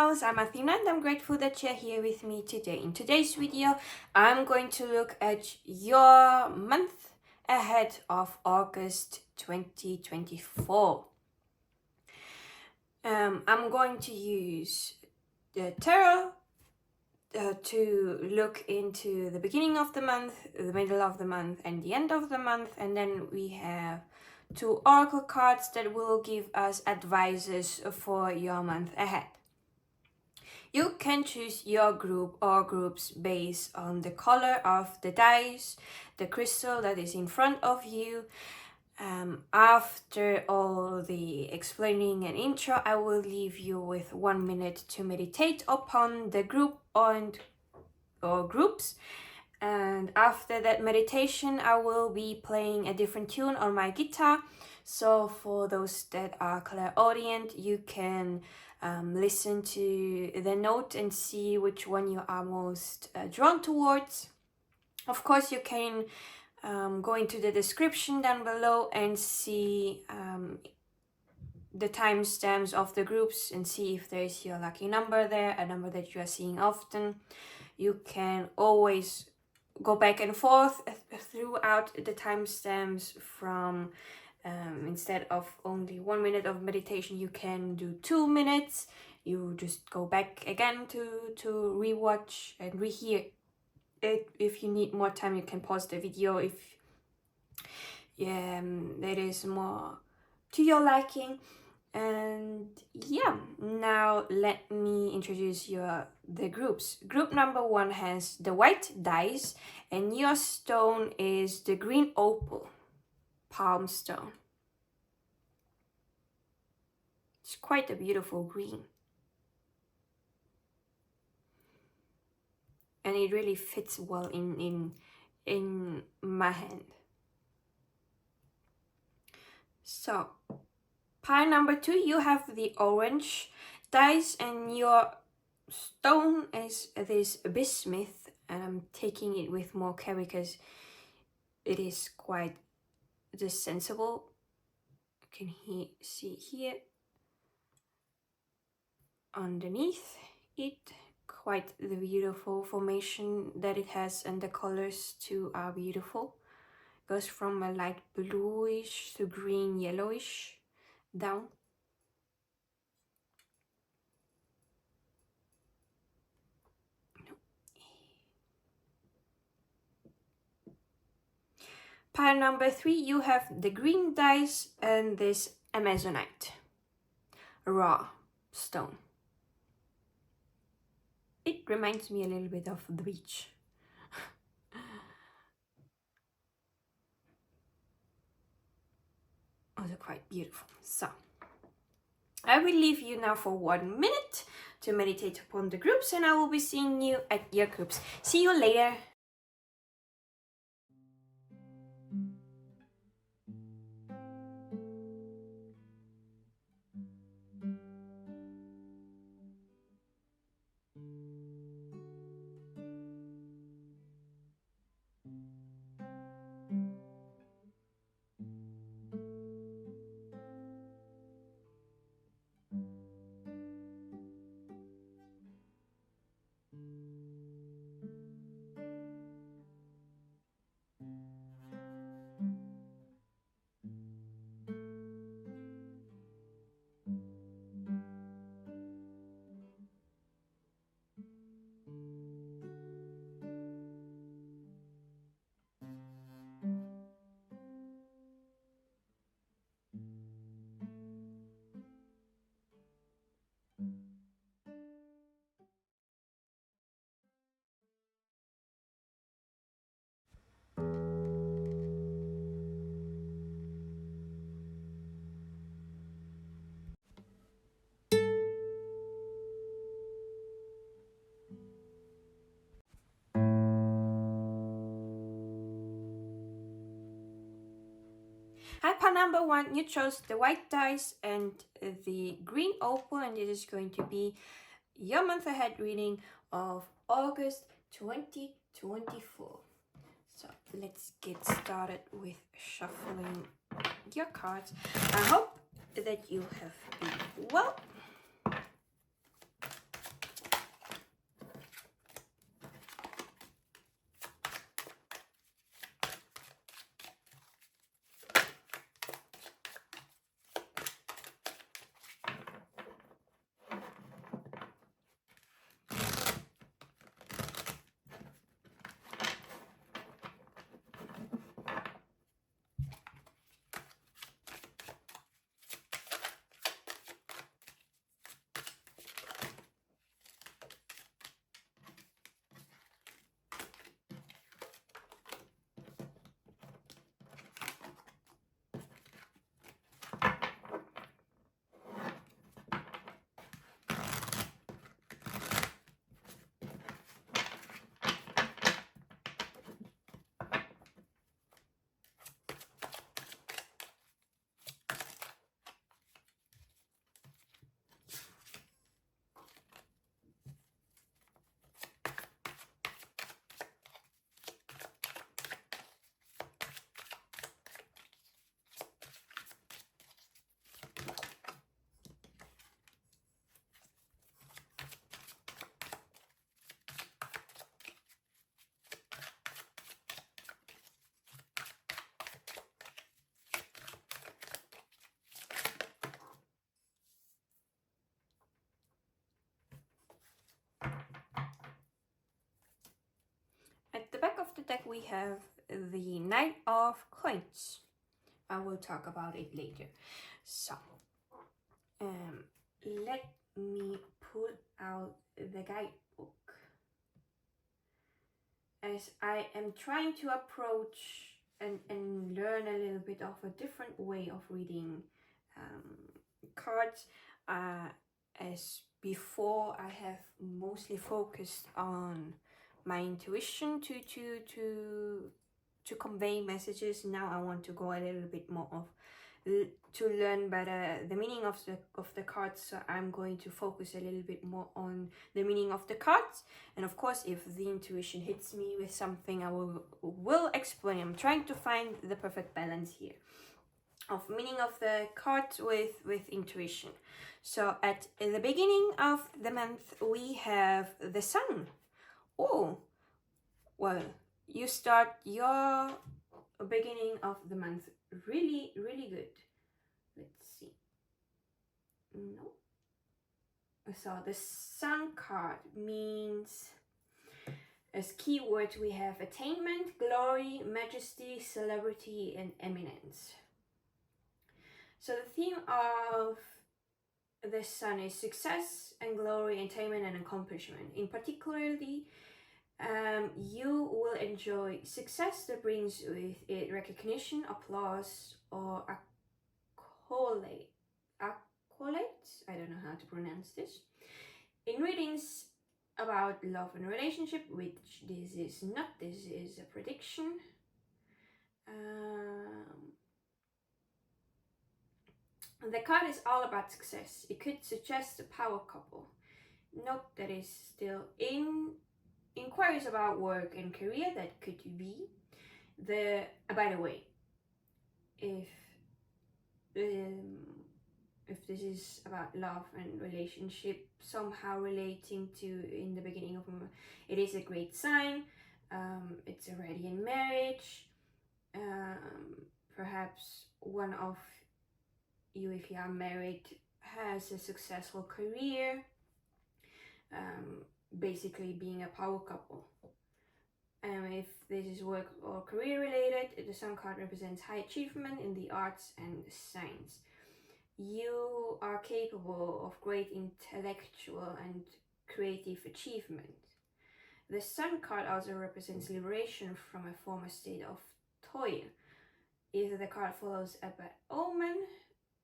Pals, I'm Athina and I'm grateful that you're here with me today. In today's video, I'm going to look at your month ahead of August 2024. I'm going to use the tarot to look into the beginning of the month, the middle of the month, and the end of the month, and then we have 2 oracle cards that will give us advices for your month ahead. You can choose your group or groups based on the color of the dice, the crystal that is in front of you. After all the explaining and intro, I will leave you with 1 minute to meditate upon the group or groups. And after that meditation, I will be playing a different tune on my guitar. So for those that are clairaudient, you can listen to the note and see which one you are most drawn towards. Of course, you can go into the description down below and see the timestamps of the groups and see if there is your lucky number there, a number that you are seeing often. You can always go back and forth throughout the timestamps from instead of only 1 minute of meditation, you can do 2 minutes. You just go back again to rewatch and rehear it. If you need more time, you can pause the video if that is more to your liking. And yeah, now let me introduce the groups. Group number 1 has the white dice, and your stone is the green opal palm stone. It's quite a beautiful green, and it really fits well in my hand. So pile number 2, you have the orange dice, and your stone is this bismuth, and I'm taking it with more care because it is quite sensible. You can see here underneath it quite the beautiful formation that it has, and the colors too are beautiful. Goes from a light bluish to green yellowish down. Pile number 3, you have the green dice and this Amazonite raw stone. It reminds me a little bit of the beach. Also quite beautiful. So I will leave you now for 1 minute to meditate upon the groups, and I will be seeing you at your groups. See you later. Hi, pile number 1, you chose the white dice and the green opal, and this is going to be your month ahead reading of August 2024. So let's get started with shuffling your cards. I hope that you have been well. deck we have the Knight of Coins. I will talk about it later. So, let me pull out the guidebook, as I am trying to approach and learn a little bit of a different way of reading cards. As before, I have mostly focused on my intuition to convey messages. Now I want to go a little bit more of to learn better the meaning of the cards. So I'm going to focus a little bit more on the meaning of the cards, and of course, if the intuition hits me with something, I will explain. I'm trying to find the perfect balance here of meaning of the cards with intuition. So at the beginning of the month we have the Sun. Oh, well, you start your beginning of the month really good. Let's see. No. So the Sun card means, as keywords we have attainment, glory, majesty, celebrity, and eminence. So the theme of the Sun is success and glory, attainment and accomplishment. In particularly, you will enjoy success that brings with it recognition, applause, or accolades. I don't know how to pronounce this. In readings about love and relationship, which this is not, this is a prediction. The card is all about success. It could suggest a power couple. Note that is still in inquiries about work and career. That could be the. By the way, if this is about love and relationship somehow relating to in the beginning of a month, it is a great sign. It's already in marriage. Perhaps one of you, if you are married, has a successful career, basically being a power couple. And if this is work or career related, the Sun card represents high achievement in the arts and science. You are capable of great intellectual and creative achievement. The Sun card also represents liberation from a former state of toil. If the card follows a bad omen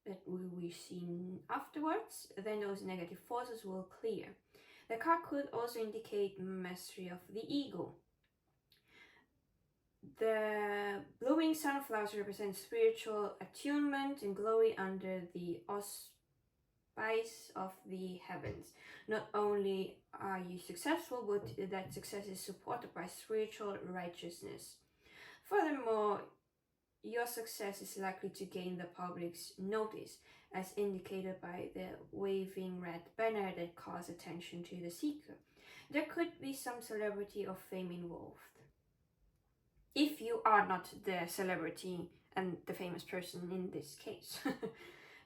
that will be seen afterwards, then those negative forces will clear. The card could also indicate mastery of the ego. The blooming sunflowers represent spiritual attunement and glory under the auspice of the heavens. Not only are you successful, but that success is supported by spiritual righteousness. Furthermore, your success is likely to gain the public's notice, as indicated by the waving red banner that calls attention to the seeker. There could be some celebrity or fame involved. If you are not the celebrity and the famous person in this case,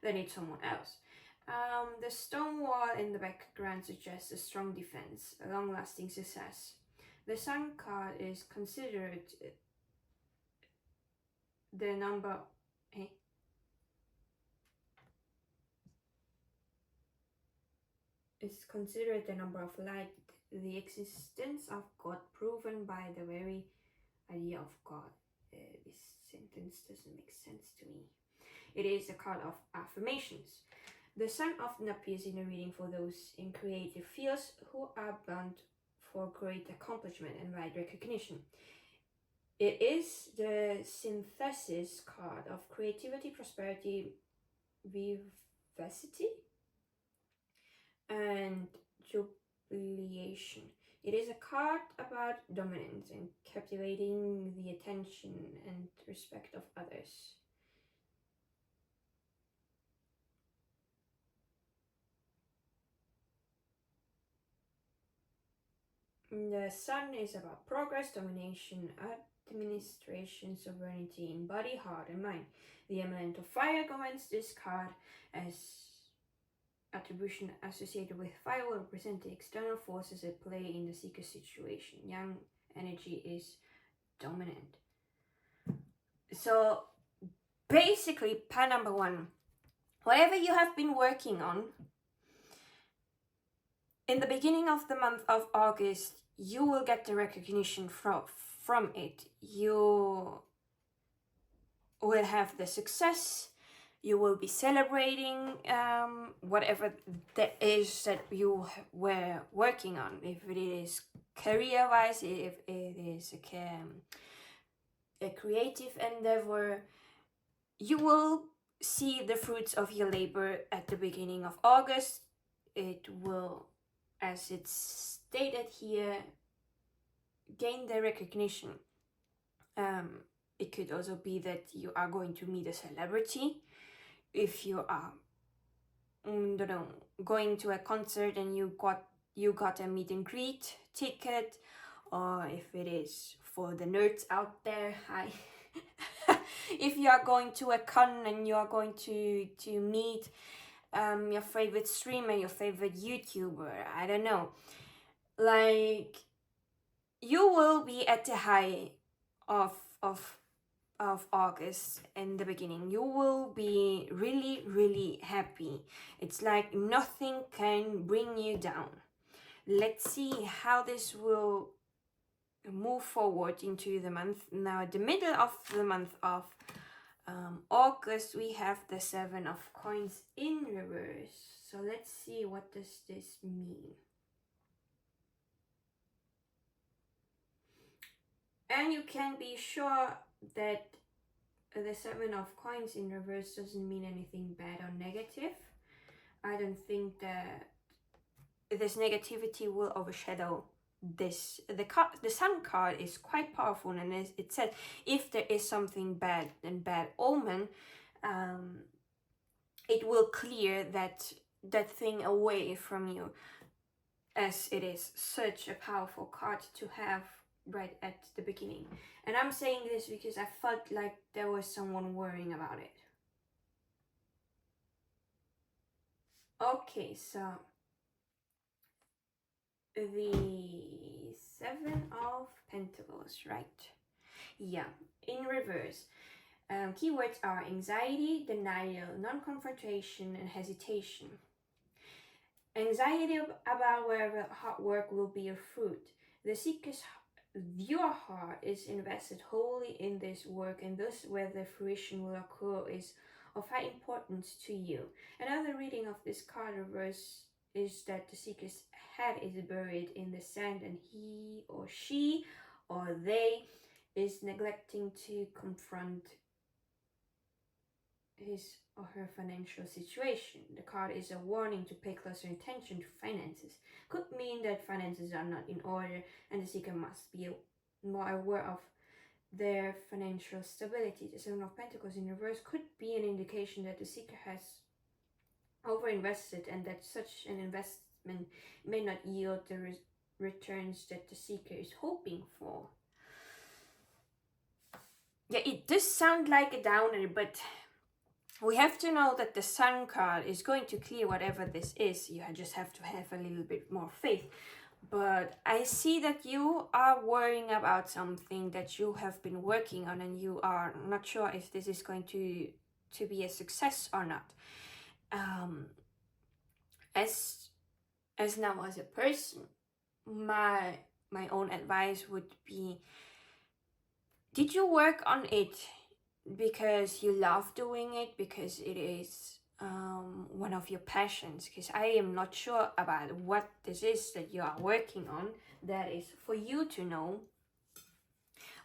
then it's someone else. The stone wall in the background suggests a strong defense, a long-lasting success. The Sun card is considered the number. Is considered the number of light, the existence of God proven by the very idea of God. This sentence doesn't make sense to me. It is a card of affirmations. The Sun often appears in a reading for those in creative fields who are bound for great accomplishment and wide recognition. It is the synthesis card of creativity, prosperity, vivacity, and jubilation. It is a card about dominance and captivating the attention and respect of others. The Sun is about progress, domination, administration, sovereignty in body, heart, and mind. The element of fire commends this card as attribution associated with fire will represent the external forces at play in the seeker situation. Yang energy is dominant. So basically, part number one, whatever you have been working on, in the beginning of the month of August, you will get the recognition from it. You will have the success. You will be celebrating whatever that is that you were working on. If it is career-wise, if it is a creative endeavor, you will see the fruits of your labor at the beginning of August. It will, as it's stated here, gain the recognition. It could also be that you are going to meet a celebrity. If you are, don't know, going to a concert and you got a meet and greet ticket, or if it is for the nerds out there, hi. If you are going to a con and you are going to meet your favorite streamer, your favorite YouTuber, I don't know, like, you will be at the high of August in the beginning. You will be really, really happy. It's like nothing can bring you down. Let's see how this will move forward into the month. Now, at the middle of the month of August, we have the 7 of Coins in reverse. So let's see, what does this mean? And you can be sure that the 7 of Coins in reverse doesn't mean anything bad or negative. I don't think that this negativity will overshadow this. The Sun card is quite powerful, and it said if there is something bad and bad omen, it will clear that thing away from you, as it is such a powerful card to have right at the beginning. And I'm saying this because I felt like there was someone worrying about it. Okay, so the 7 of Pentacles, right? Yeah, in reverse. Keywords are anxiety, denial, non-confrontation, and hesitation. Anxiety about whether hard work will be a fruit. The seeker's your heart is invested wholly in this work, and thus whether fruition will occur is of high importance to you. Another reading of this card reverse is that the seeker's head is buried in the sand, and he or she or they is neglecting to confront his or her financial situation. The card is a warning to pay closer attention to finances. Could mean that finances are not in order, and the seeker must be more aware of their financial stability. The 7 of Pentacles in reverse could be an indication that the seeker has overinvested, and that such an investment may not yield the returns that the seeker is hoping for. Yeah, it does sound like a downer, but we have to know that the Sun card is going to clear whatever this is. You just have to have a little bit more faith. But I see that you are worrying about something that you have been working on, and you are not sure if this is going to be a success or not. As now, as a person, my own advice would be, did you work on it because you love doing it, because it is one of your passions? Because I am not sure about what this is that you are working on. That is for you to know.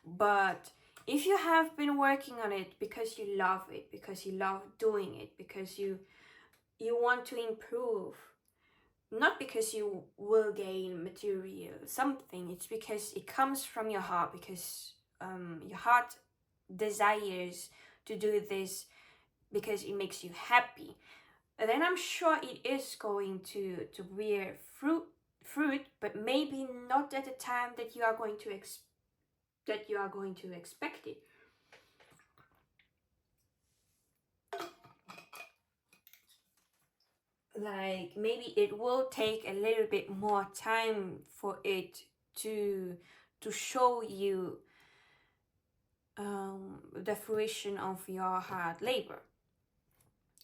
But if you have been working on it because you love it, because you love doing it, because you want to improve, not because you will gain material something, it's because it comes from your heart, because your heart desires to do this because it makes you happy, and then I'm sure it is going to bear fruit, but maybe not at the time that you are going to expect it. Like, maybe it will take a little bit more time for it to show you the fruition of your hard labor.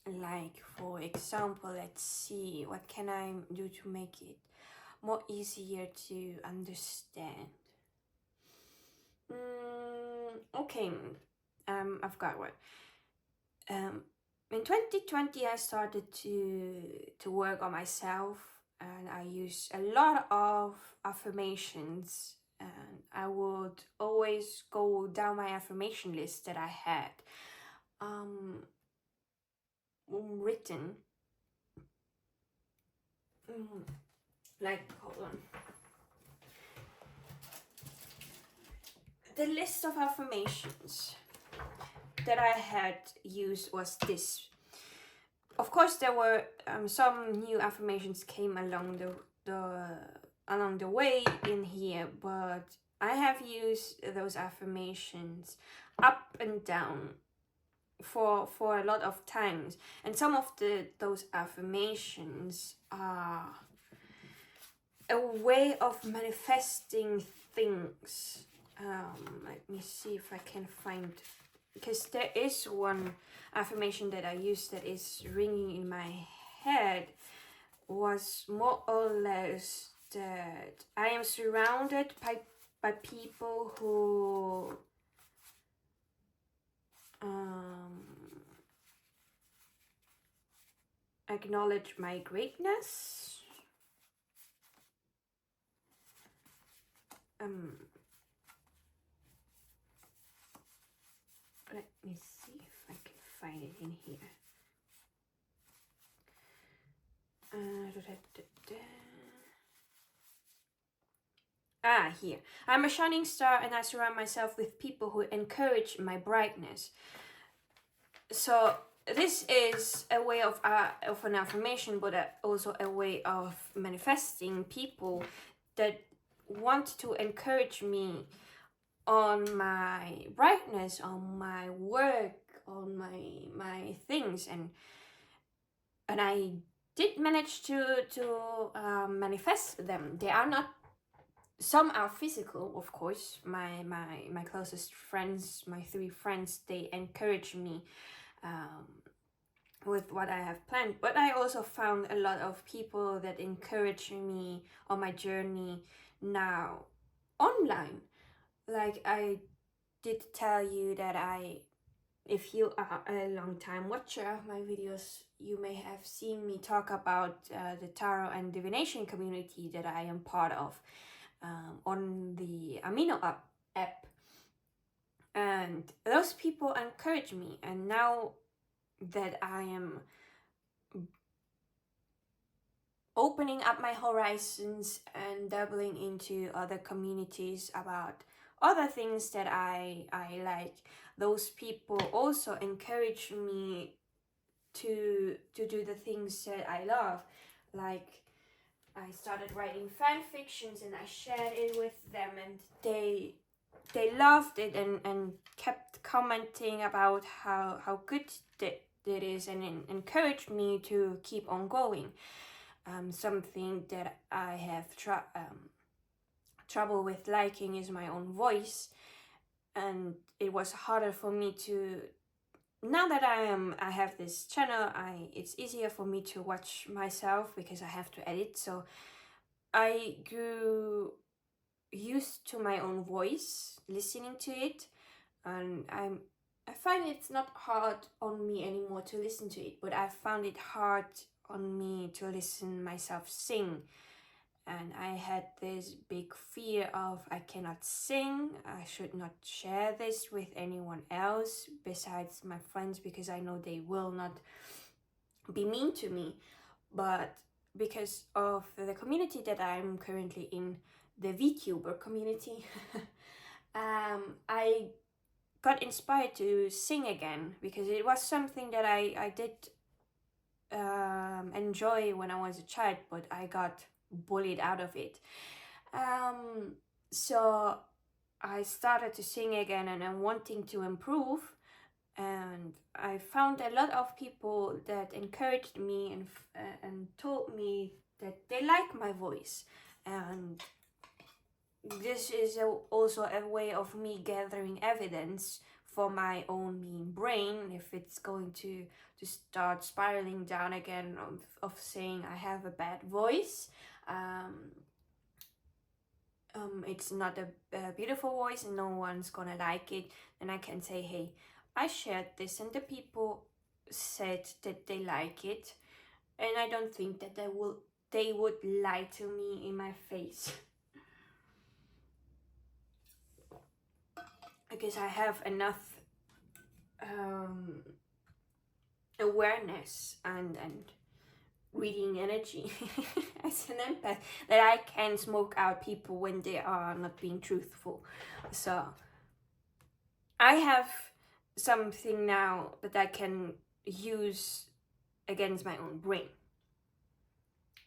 Like, for example, let's see, what can I do to make it more easier to understand? Okay, I've got one. In 2020, I started to work on myself, and I used a lot of affirmations, and I would always go down my affirmation list that I had written. Like, hold on. The list of affirmations that I had used was this. Of course, there were some new affirmations came along the way in here, but I have used those affirmations up and down for a lot of times, and some of those affirmations are a way of manifesting things. Let me see if I can find, because there is one affirmation that I use that is ringing in my head, was more or less that I am surrounded by people who acknowledge my greatness. Let me see if I can find it in here. Here. I'm a shining star, and I surround myself with people who encourage my brightness. So this is a way of an affirmation, but also a way of manifesting people that want to encourage me on my brightness, on my work, on my things, and I did manage to manifest them. They are not. Some are physical, of course. My closest friends, my 3 friends, they encourage me with what I have planned. But I also found a lot of people that encourage me on my journey now online. Like, I did tell you that if you are a long time watcher of my videos, you may have seen me talk about the tarot and divination community that I am part of on the Amino app. And those people encourage me, and now that I am opening up my horizons and dabbling into other communities about other things that I like, those people also encourage me to do the things that I love. Like, I started writing fan fictions and I shared it with them, and they loved it and kept commenting about how good it is, and encouraged me to keep on going. Something that I have trouble with liking is my own voice, and it was harder for me to, now that I have this channel, it's easier for me to watch myself because I have to edit. So I grew used to my own voice, listening to it, and I find it's not hard on me anymore to listen to it, but I found it hard on me to listen myself sing. And I had this big fear of, I cannot sing, I should not share this with anyone else besides my friends, because I know they will not be mean to me. But because of the community that I'm currently in, the VTuber community, I got inspired to sing again, because it was something that I did enjoy when I was a child, but I got bullied out of it. So I started to sing again, and I'm wanting to improve, and I found a lot of people that encouraged me and told me that they like my voice, and this is also a way of me gathering evidence for my own mean brain if it's going to start spiraling down again of saying I have a bad voice. It's not a beautiful voice and no one's gonna like it, and I can say, hey, I shared this and the people said that they like it, and I don't think that they would lie to me in my face. Because I have enough awareness and reading energy as an empath that I can smoke out people when they are not being truthful. So I have something now that I can use against my own brain.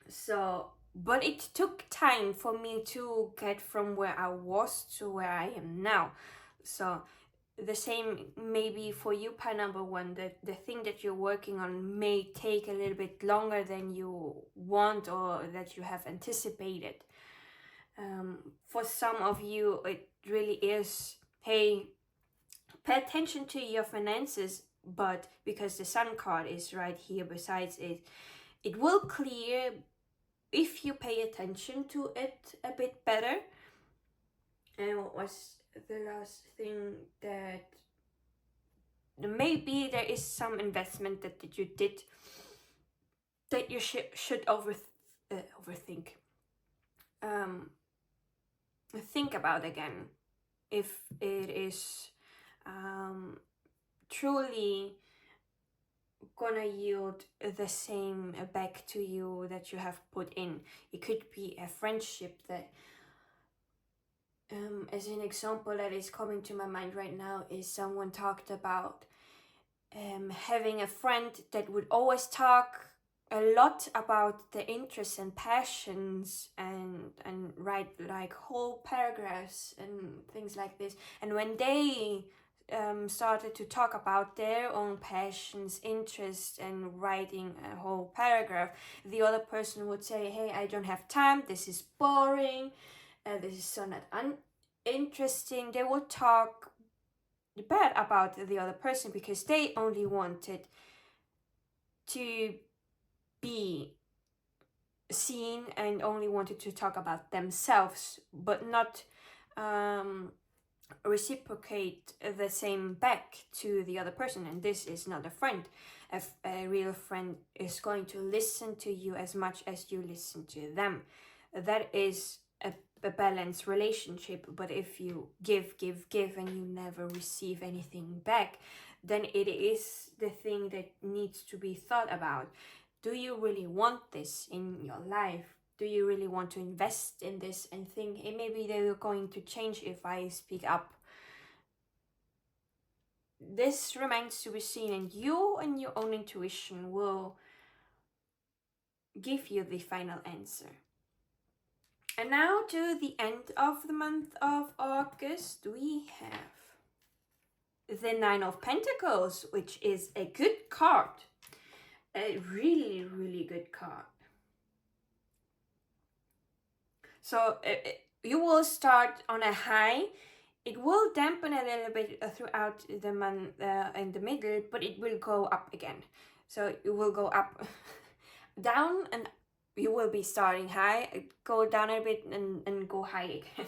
So, but it took time for me to get from where I was to where I am now. So the same maybe for you, pie number one, that the thing that you're working on may take a little bit longer than you want or that you have anticipated. For some of you, it really is, hey, pay attention to your finances, but because the sun card is right here besides it, it will clear if you pay attention to it a bit better. And what was the last thing? That maybe there is some investment that you did that you should overthink. Think about again if it is truly gonna yield the same back to you that you have put in. It could be a friendship that as an example that is coming to my mind right now is someone talked about having a friend that would always talk a lot about the interests and passions and write like whole paragraphs and things like this, and when they started to talk about their own passions, interests, and writing a whole paragraph, the other person would say, hey, I don't have time, this is boring, this is so not interesting. They would talk bad about the other person because they only wanted to be seen and only wanted to talk about themselves, but not reciprocate the same back to the other person. And this is not a friend. A real friend is going to listen to you as much as you listen to them. That is a balanced relationship. But if you give and you never receive anything back, then it is the thing that needs to be thought about. Do you really want this in your life? Do you really want to invest in this and think, hey, maybe they're going to change if I speak up? This remains to be seen, and you and your own intuition will give you the final answer. And now to the end of the month of August, we have the Nine of Pentacles, which is a good card. A really, really good card. So you will start on a high. It will dampen a little bit throughout the month in the middle, but it will go up again. So you will go up, down, and you will be starting high, go down a bit, and go high again.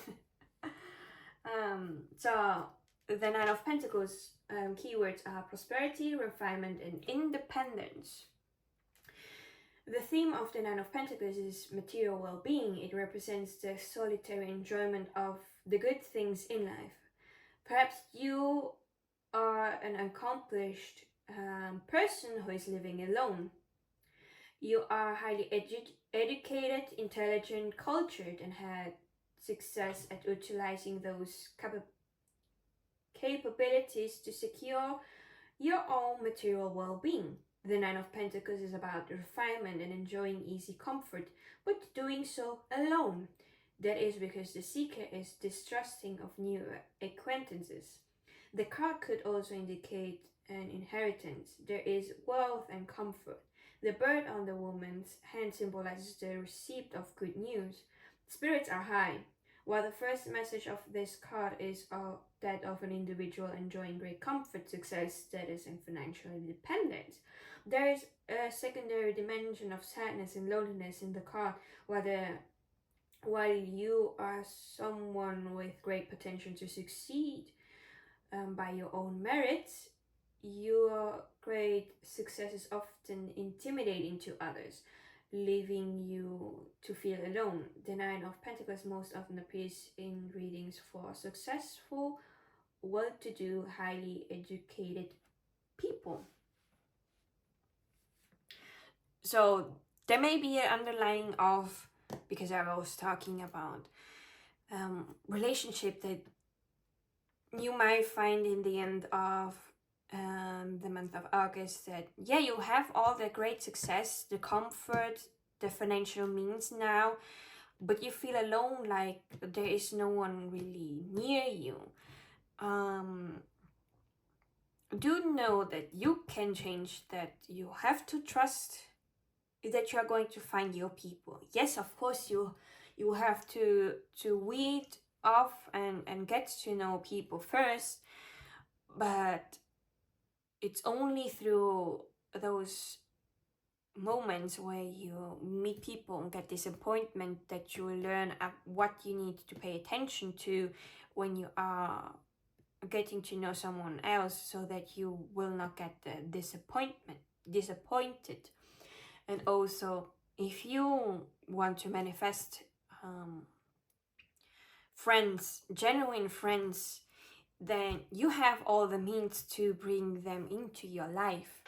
So the Nine of Pentacles keywords are prosperity, refinement, and independence. The theme of the Nine of Pentacles is material well-being. It represents the solitary enjoyment of the good things in life. Perhaps you are an accomplished person who is living alone. You are highly educated, intelligent, cultured, and had success at utilizing those capabilities to secure your own material well-being. The Nine of Pentacles is about refinement and enjoying easy comfort, but doing so alone. That is because the seeker is distrusting of new acquaintances. The card could also indicate an inheritance. There is wealth and comfort. The bird on the woman's hand symbolizes the receipt of good news. Spirits are high. While the first message of this card is that of an individual enjoying great comfort, success, status, and financial independence, there is a secondary dimension of sadness and loneliness in the card, while you are someone with great potential to succeed by your own merits, your great success is often intimidating to others, leaving you to feel alone. The Nine of Pentacles most often appears in readings for successful, well-to-do, highly educated people. So there may be an underlying of, because I was talking about relationship that you might find in the end of the month of August, that yeah, you have all the great success, the comfort, the financial means now, but you feel alone, like there is no one really near you. Do know that you can change that. You have to trust that you are going to find your people. Yes, of course, you have to weed off and get to know people first, but it's only through those moments where you meet people and get disappointment that you will learn what you need to pay attention to when you are getting to know someone else, so that you will not get the disappointed. And also, if you want to manifest friends, genuine friends, then you have all the means to bring them into your life.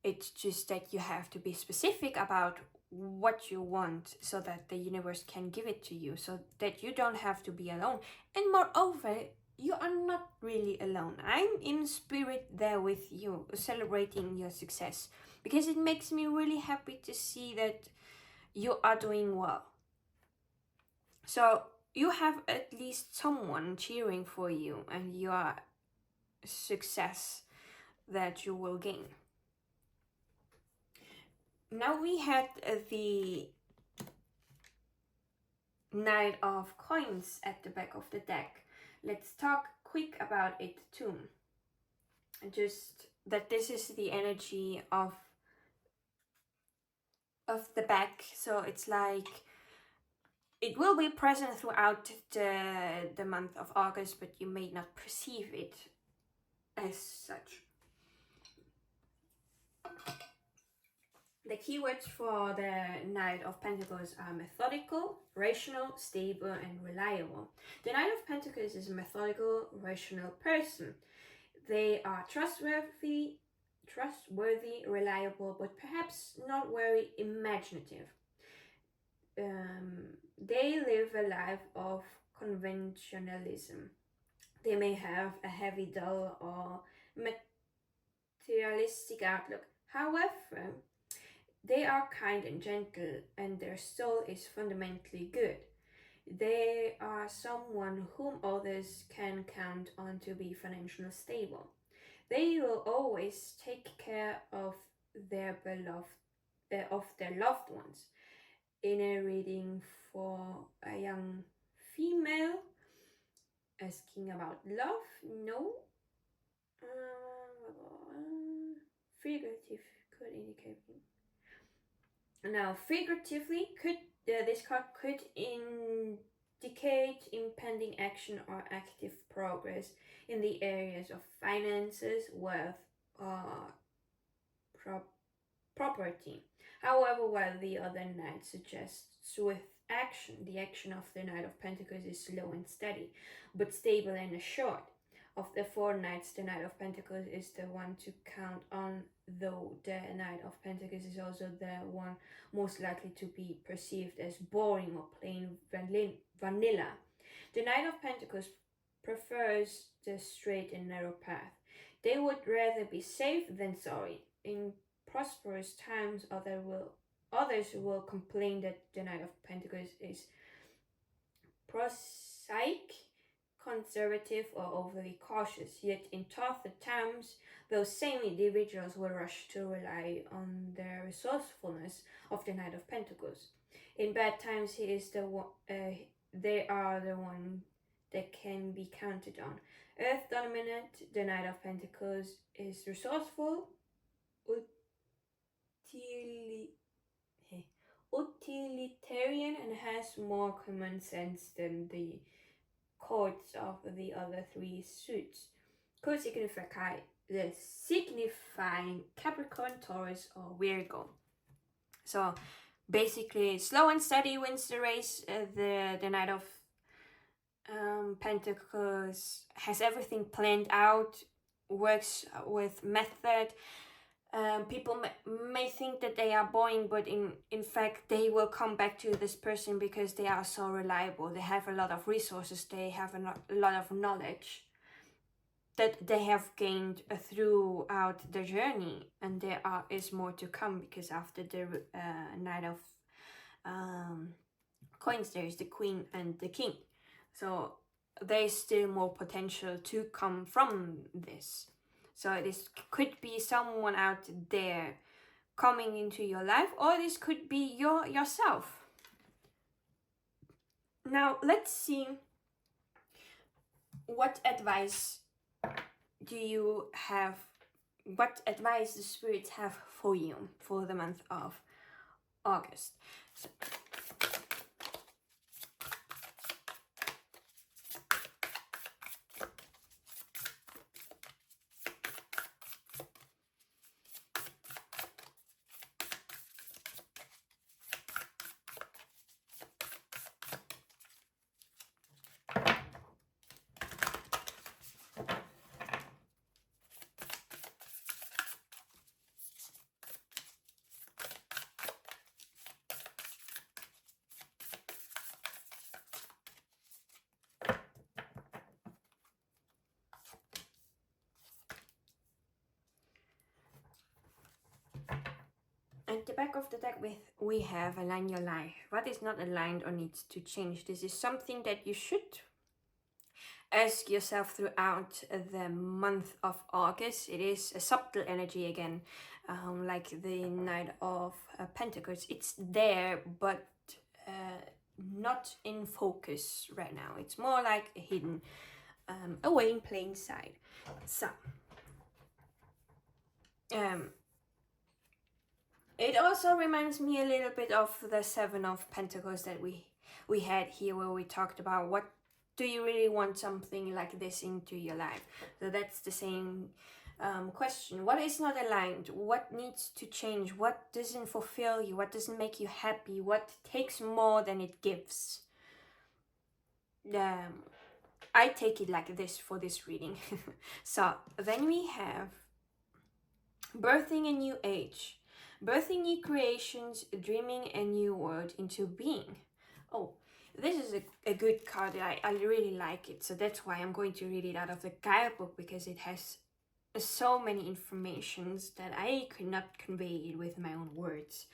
It's just that you have to be specific about what you want, so that the universe can give it to you, so that you don't have to be alone. And moreover, you are not really alone. I'm in spirit there with you, celebrating your success, because it makes me really happy to see that you are doing well. So you have at least someone cheering for you and your success that you will gain. Now we had the Knight of Coins at the back of the deck. Let's talk quick about it too. Just that this is the energy of the back, so it's like it will be present throughout the month of August, but you may not perceive it as such. The keywords for the Knight of Pentacles are methodical, rational, stable, and reliable. The Knight of Pentacles is a methodical, rational person. They are trustworthy, reliable, but perhaps not very imaginative. They live a life of conventionalism. They may have a heavy, dull, or materialistic outlook. However, they are kind and gentle, and their soul is fundamentally good. They are someone whom others can count on to be financially stable. They will always take care of their loved ones. In a reading for a young female asking about love, no. Figurative could indicate. Now, figuratively, this card could indicate impending action or active progress in the areas of finances, wealth, or property. However, while the other knight suggests swift action, the action of the Knight of Pentacles is slow and steady, but stable and assured. Of the four knights, the Knight of Pentacles is the one to count on, though the Knight of Pentacles is also the one most likely to be perceived as boring or plain vanilla. The Knight of Pentacles prefers the straight and narrow path. They would rather be safe than sorry. In prosperous times, others will complain that the Knight of Pentacles is prosaic, conservative, or overly cautious. Yet in tougher times, those same individuals will rush to rely on the resourcefulness of the Knight of Pentacles. In bad times, he is they are the one that can be counted on. Earth dominant, the Knight of Pentacles is resourceful, utilitarian, and has more common sense than the chords of the other three suits. Could signifying Capricorn, Taurus, or Virgo. So basically, slow and steady wins the race. The Knight of Pentacles has everything planned out, works with method. People may think that they are boring, but in fact they will come back to this person because they are so reliable. They have a lot of resources, they have a lot of knowledge that they have gained throughout the journey, and there is more to come, because after the Knight of Coins there is the Queen and the King. So there's still more potential to come from this. So this could be someone out there coming into your life, or this could be yourself. Now let's see, what advice do you have, what advice the spirits have for you for the month of August. So, at the back of the deck we have align your life. What is not aligned or needs to change? This is something that you should ask yourself throughout the month of August. It is a subtle energy again, like the Knight of Pentacles. It's there, but not in focus right now. It's more like hidden, away in plain sight. So it also reminds me a little bit of the Seven of Pentacles that we had here, where we talked about what do you really want something like this into your life. So that's the same question. What is not aligned? What needs to change? What doesn't fulfill you? What doesn't make you happy? What takes more than it gives? I take it like this for this reading. So then we have birthing a new age. Birthing new creations, dreaming a new world into being. Oh, this is a good card. I really like it. So that's why I'm going to read it out of the guidebook, because it has so many informations that I could not convey it with my own words.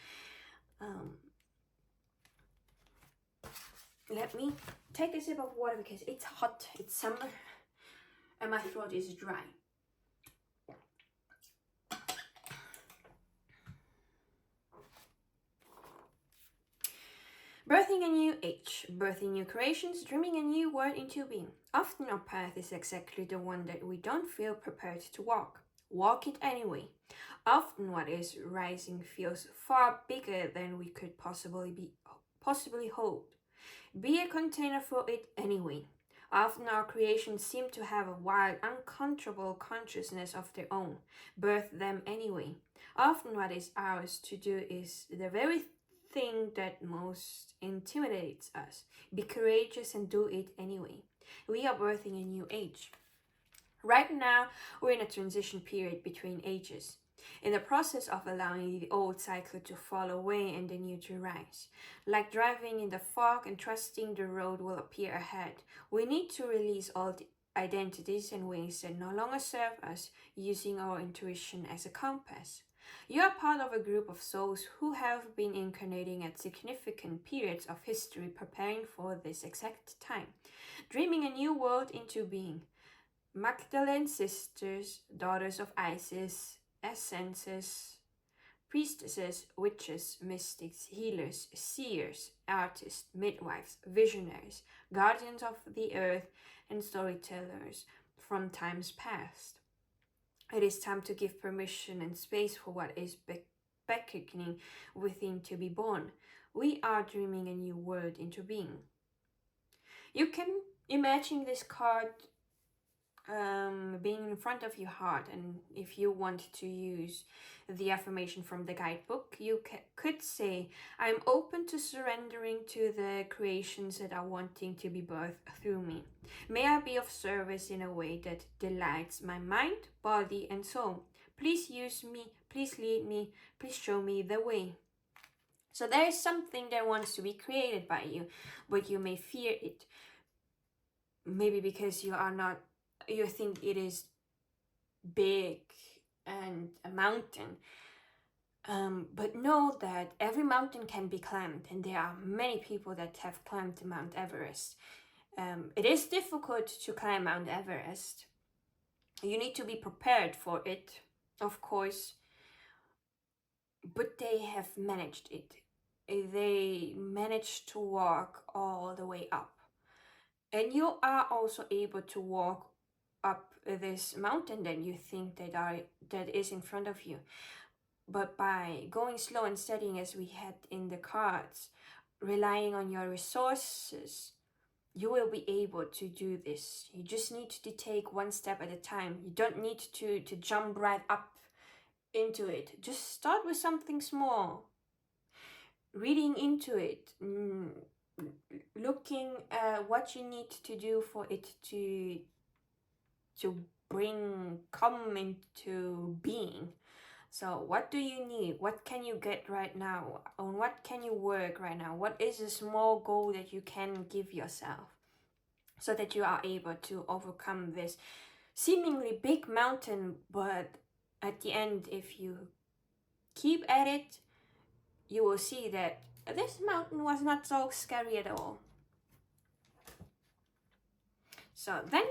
Let me take a sip of water because it's hot. It's summer and my throat is dry. Birthing a new age, birthing new creations, dreaming a new world into being. Often our path is exactly the one that we don't feel prepared to walk. Walk it anyway. Often what is rising feels far bigger than we could possibly hold. Be a container for it anyway. Often our creations seem to have a wild, uncontrollable consciousness of their own. Birth them anyway. Often what is ours to do is the very thing that most intimidates us. Be courageous and do it anyway. We are birthing a new age. Right now, we're in a transition period between ages, in the process of allowing the old cycle to fall away and the new to rise. Like driving in the fog and trusting the road will appear ahead, we need to release all the identities and ways that no longer serve us, using our intuition as a compass. You are part of a group of souls who have been incarnating at significant periods of history, preparing for this exact time, dreaming a new world into being. Magdalene sisters, daughters of Isis, essences, priestesses, witches, mystics, healers, seers, artists, midwives, visionaries, guardians of the earth, and storytellers from times past. It is time to give permission and space for what is beckoning within to be born. We are dreaming a new world into being. You can imagine this card being in front of your heart, and if you want to use the affirmation from the guidebook, you could say, I'm open to surrendering to the creations that are wanting to be birthed through me. May I be of service in a way that delights my mind, body, and soul. Please use me, please lead me, please show me the way. So there is something that wants to be created by you, but you may fear it. Maybe because you think it is big and a mountain. But know that every mountain can be climbed, and there are many people that have climbed Mount Everest. It is difficult to climb Mount Everest. You need to be prepared for it, of course, but they have managed it. They managed to walk all the way up. And you are also able to walk up this mountain that you think that is in front of you. But by going slow and steady, as we had in the cards, relying on your resources, you will be able to do this. You just need to take one step at a time. You don't need to jump right up into it. Just start with something small. Reading into it, looking at what you need to do for it to come into being. So what do you need? What can you get right now? On what can you work right now? What is a small goal that you can give yourself so that you are able to overcome this seemingly big mountain? But at the end, if you keep at it, you will see that this mountain was not so scary at all. So then,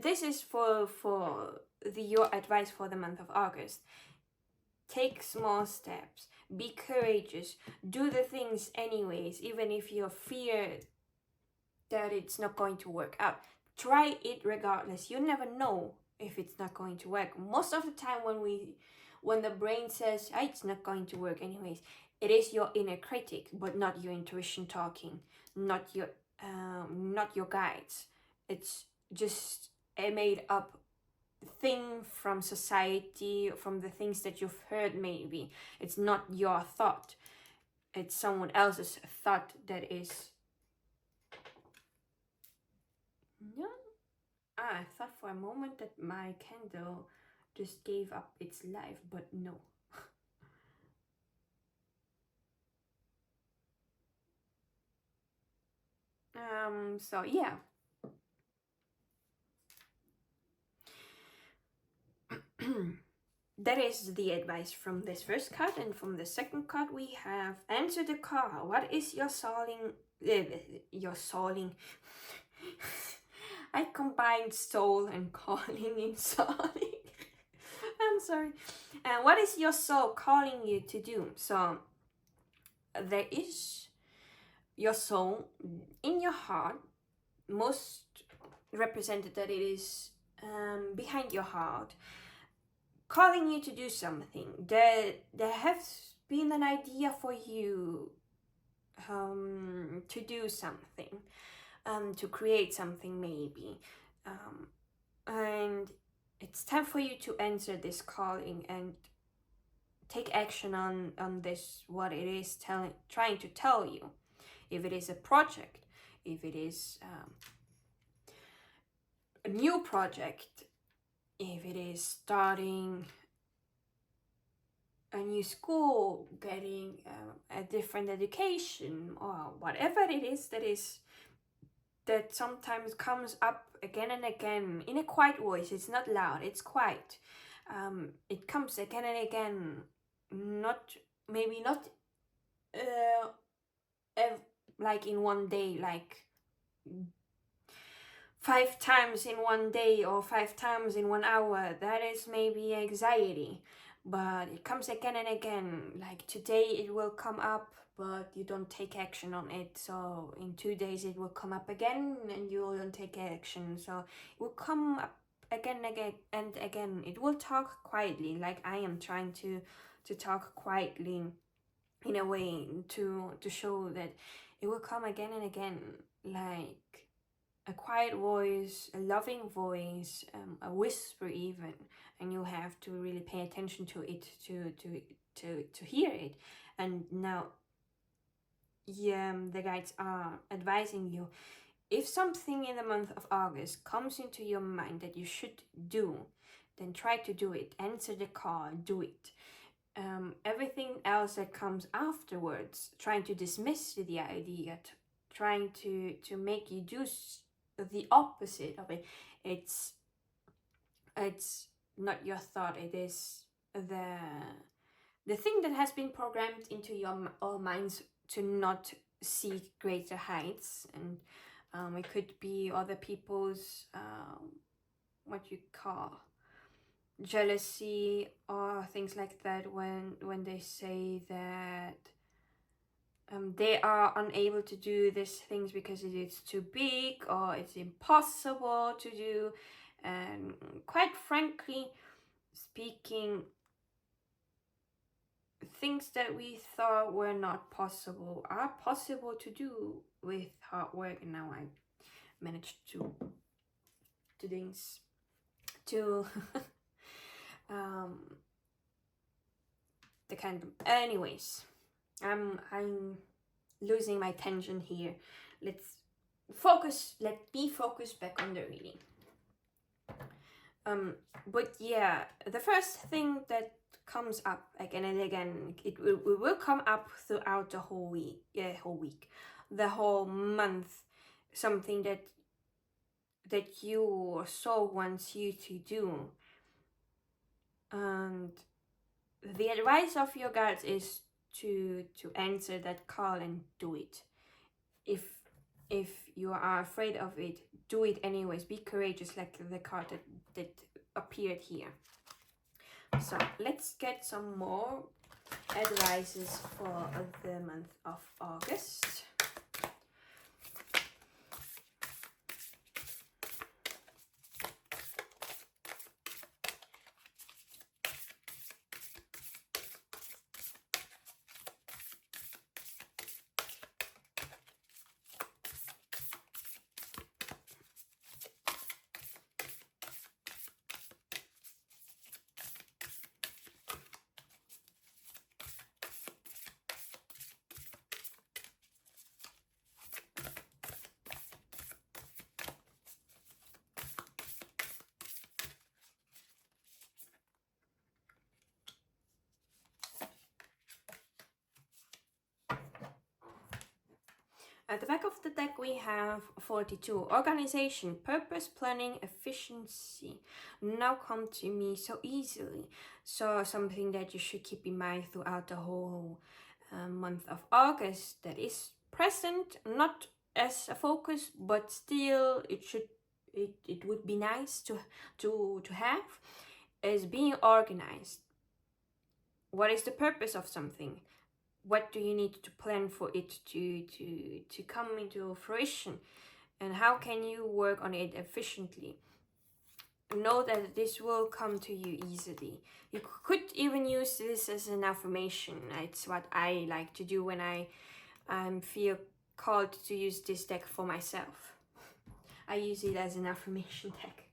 this is for your advice for the month of August. Take small steps. Be courageous. Do the things anyways, even if you fear that it's not going to work out. Try it regardless. You never know if it's not going to work. Most of the time when the brain says, hey, it's not going to work anyways, it is your inner critic, but not your intuition talking, not your guides. It's just a made up thing from society, from the things that you've heard maybe. It's not your thought. It's someone else's thought that is... No. I thought for a moment that my candle just gave up its life, but no. So yeah. That is the advice from this first card, and from the second card we have answer the call. What is your soling? Your soling. I combined soul and calling in soling. I'm sorry. And what is your soul calling you to do? So there is your soul in your heart, most represented that it is behind your heart, calling you to do something. There has been an idea for you to do something, to create something maybe, and it's time for you to answer this calling and take action on this, what it is trying to tell you. If it is a project, if it is a new project, if it is starting a new school, getting a different education, or whatever it is that sometimes comes up again and again in a quiet voice. It's not loud, it's quiet. It comes again and again, maybe not like in one day, like 5 times in one day or 5 times in 1 hour. That is maybe anxiety, but it comes again and again. Like today it will come up, but you don't take action on it. So in 2 days it will come up again and you don't take action. So it will come up again and again. It will talk quietly, like I am trying to talk quietly in a way to show that it will come again and again, like a quiet voice, a loving voice, a whisper even, and you have to really pay attention to it to hear it. And now the guides are advising you, if something in the month of August comes into your mind that you should do, then try to do it. Answer the call, do it. Everything else that comes afterwards, trying to dismiss the idea, trying to make you do the opposite of it, it's not your thought. It is the thing that has been programmed into our minds to not see greater heights. And it could be other people's what you call jealousy or things like that, when they say that they are unable to do these things because it is too big or it's impossible to do. And quite frankly speaking, things that we thought were not possible are possible to do with hard work. And now I managed to things to the kind of, anyways, I'm losing my tension here. Let me focus back on the reading. But yeah, the first thing that comes up again and again, it will come up throughout the whole week, the whole month, something that your soul wants you to do. And the advice of your guides is to answer that call and do it. If you are afraid of it, do it anyways. Be courageous, like the card that appeared here. So let's get some more advices for the month of August. At the back of the deck we have 42. Organization, purpose, planning, efficiency now come to me so easily. So something that you should keep in mind throughout the whole month of August that is present, not as a focus, but still it would be nice to have, is being organized. What is the purpose of something? What do you need to plan for it to come into fruition? And how can you work on it efficiently? Know that this will come to you easily. You could even use this as an affirmation. It's what I like to do when I feel called to use this deck for myself. I use it as an affirmation deck.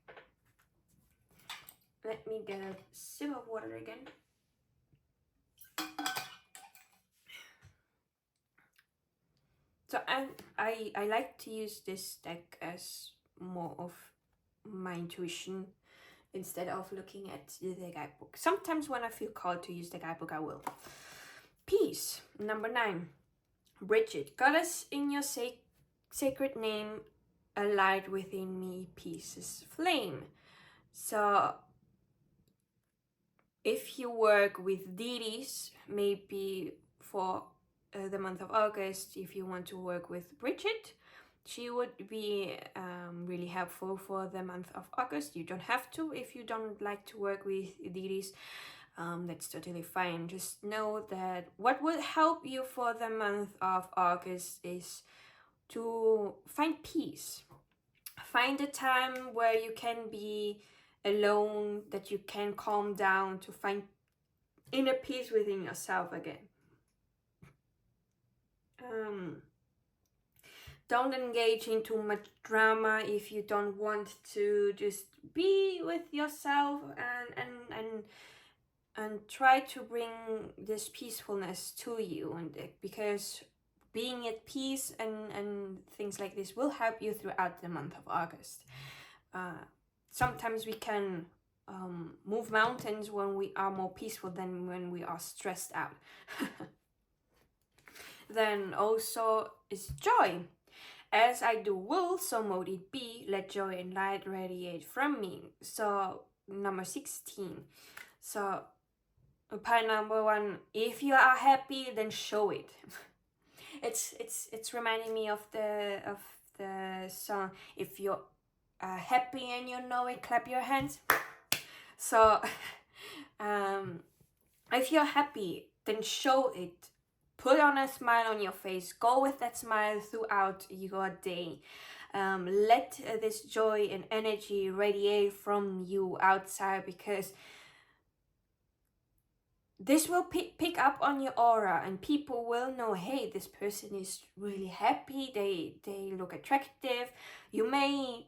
Let me get a sip of water again. So I like to use this deck as more of my intuition instead of looking at the guidebook. Sometimes when I feel called to use the guidebook, I will. Peace. Number 9. Bridget. Goddess, in your sacred name, a light within me pierces flame. So if you work with deities, maybe for the month of August, if you want to work with Bridget, she would be really helpful for the month of August. You don't have to if you don't like to work with deities. that's totally fine. Just know that what will help you for the month of August is to find peace. Find a time where you can be alone, that you can calm down, to find inner peace within yourself again. Don't engage in too much drama if you don't want to. Just be with yourself and try to bring this peacefulness to you, and because being at peace and things like this will help you throughout the month of August. Sometimes we can move mountains when we are more peaceful than when we are stressed out. Then also is joy. As I do will, so mote it be. Let joy and light radiate from me. So number 16. So pile number 1. If you are happy, then show it. It's reminding me of the song. If you're happy and you know it, clap your hands. So if you're happy, then show it. Put on a smile on your face. Go with that smile throughout your day. Let this joy and energy radiate from you outside, because this will pick up on your aura, and people will know, hey, this person is really happy. They look attractive. You may,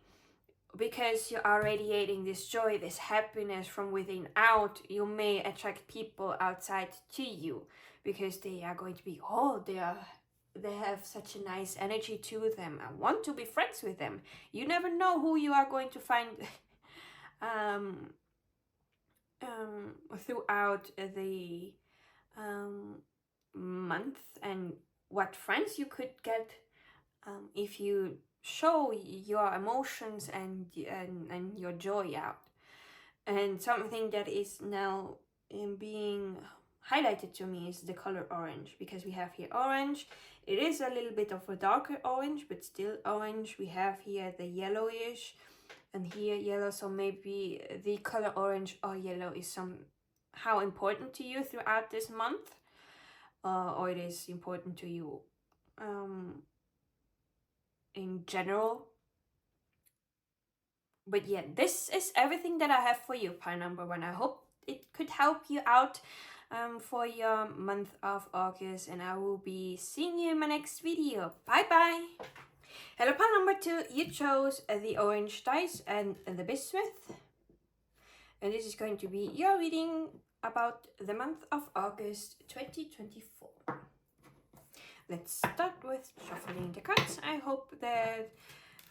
because you are radiating this joy, this happiness from within out, you may attract people outside to you, because they are going to be, oh, they have such a nice energy to them. I want to be friends with them. You never know who you are going to find throughout the month, and what friends you could get if you show your emotions and your joy out. And something that is now being highlighted to me is the color orange, because we have here orange. It is a little bit of a darker orange, but still orange. We have here the yellowish, and here yellow. So maybe the color orange or yellow is somehow important to you throughout this month, or it is important to you in general. But yeah, this is everything that I have for you, pile number 1. I hope it could help you out for your month of August, and I will be seeing you in my next video. Bye bye. Hello, pile number 2. You chose the orange dice and the bismuth, and this is going to be your reading about the month of August 2024. Let's start with shuffling the cards. I hope that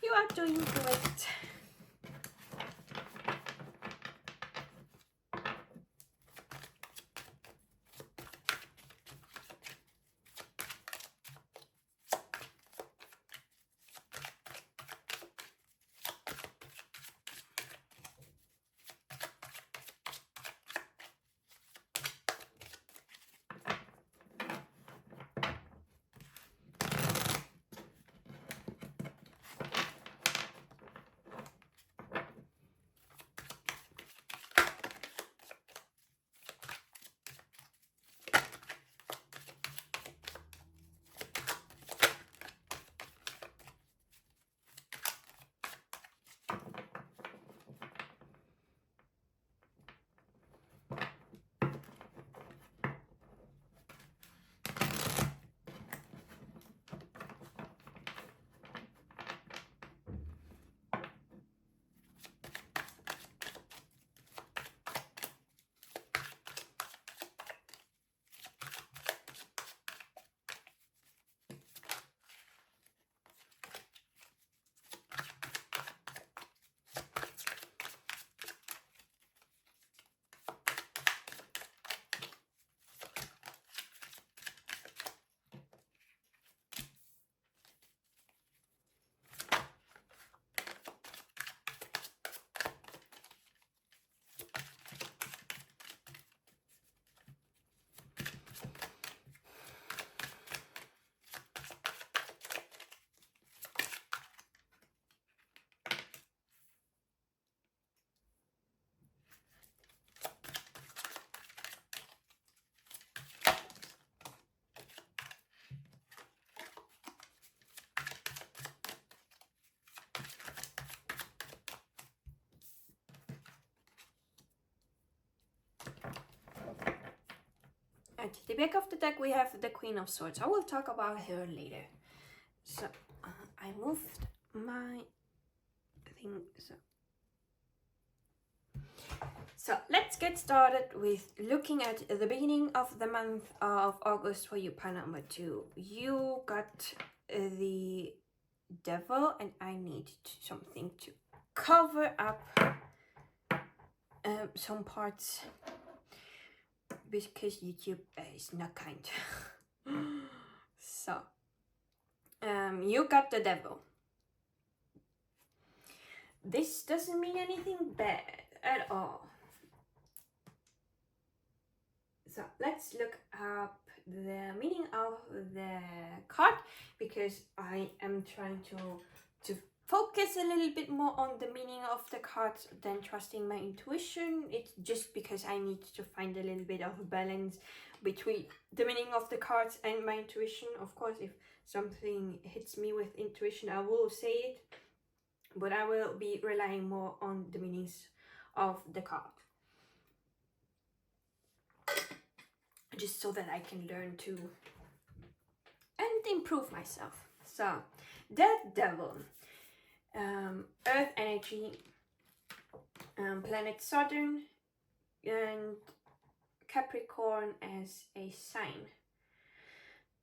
you are doing great. Alright, the back of the deck we have the Queen of Swords. I will talk about her later. So, I moved my thing. So, let's get started with looking at the beginning of the month of August for you, pile number 2. You got the Devil, and I need something to cover up some parts because YouTube is not kind. So, you got the Devil. This doesn't mean anything bad at all. So let's look up the meaning of the card, because I am trying to focus a little bit more on the meaning of the cards than trusting my intuition. It's just because I need to find a little bit of a balance between the meaning of the cards and my intuition. Of course, if something hits me with intuition, I will say it, but I will be relying more on the meanings of the card, just so that I can learn to and improve myself. So, the Devil, Earth energy, planet Saturn, and Capricorn as a sign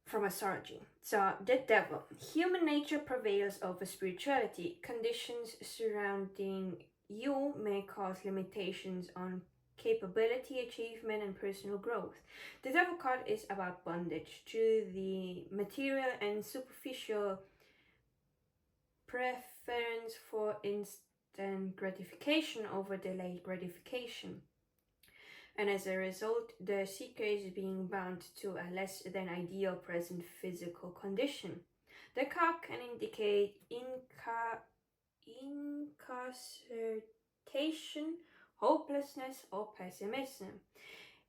from astrology. So, the Devil, human nature prevails over spirituality. Conditions surrounding you may cause limitations on capability, achievement, and personal growth. The Devil card is about bondage to the material and superficial, preference for instant gratification over delayed gratification. And as a result, the seeker is being bound to a less than ideal present physical condition. The card can indicate incarceration, hopelessness, or pessimism.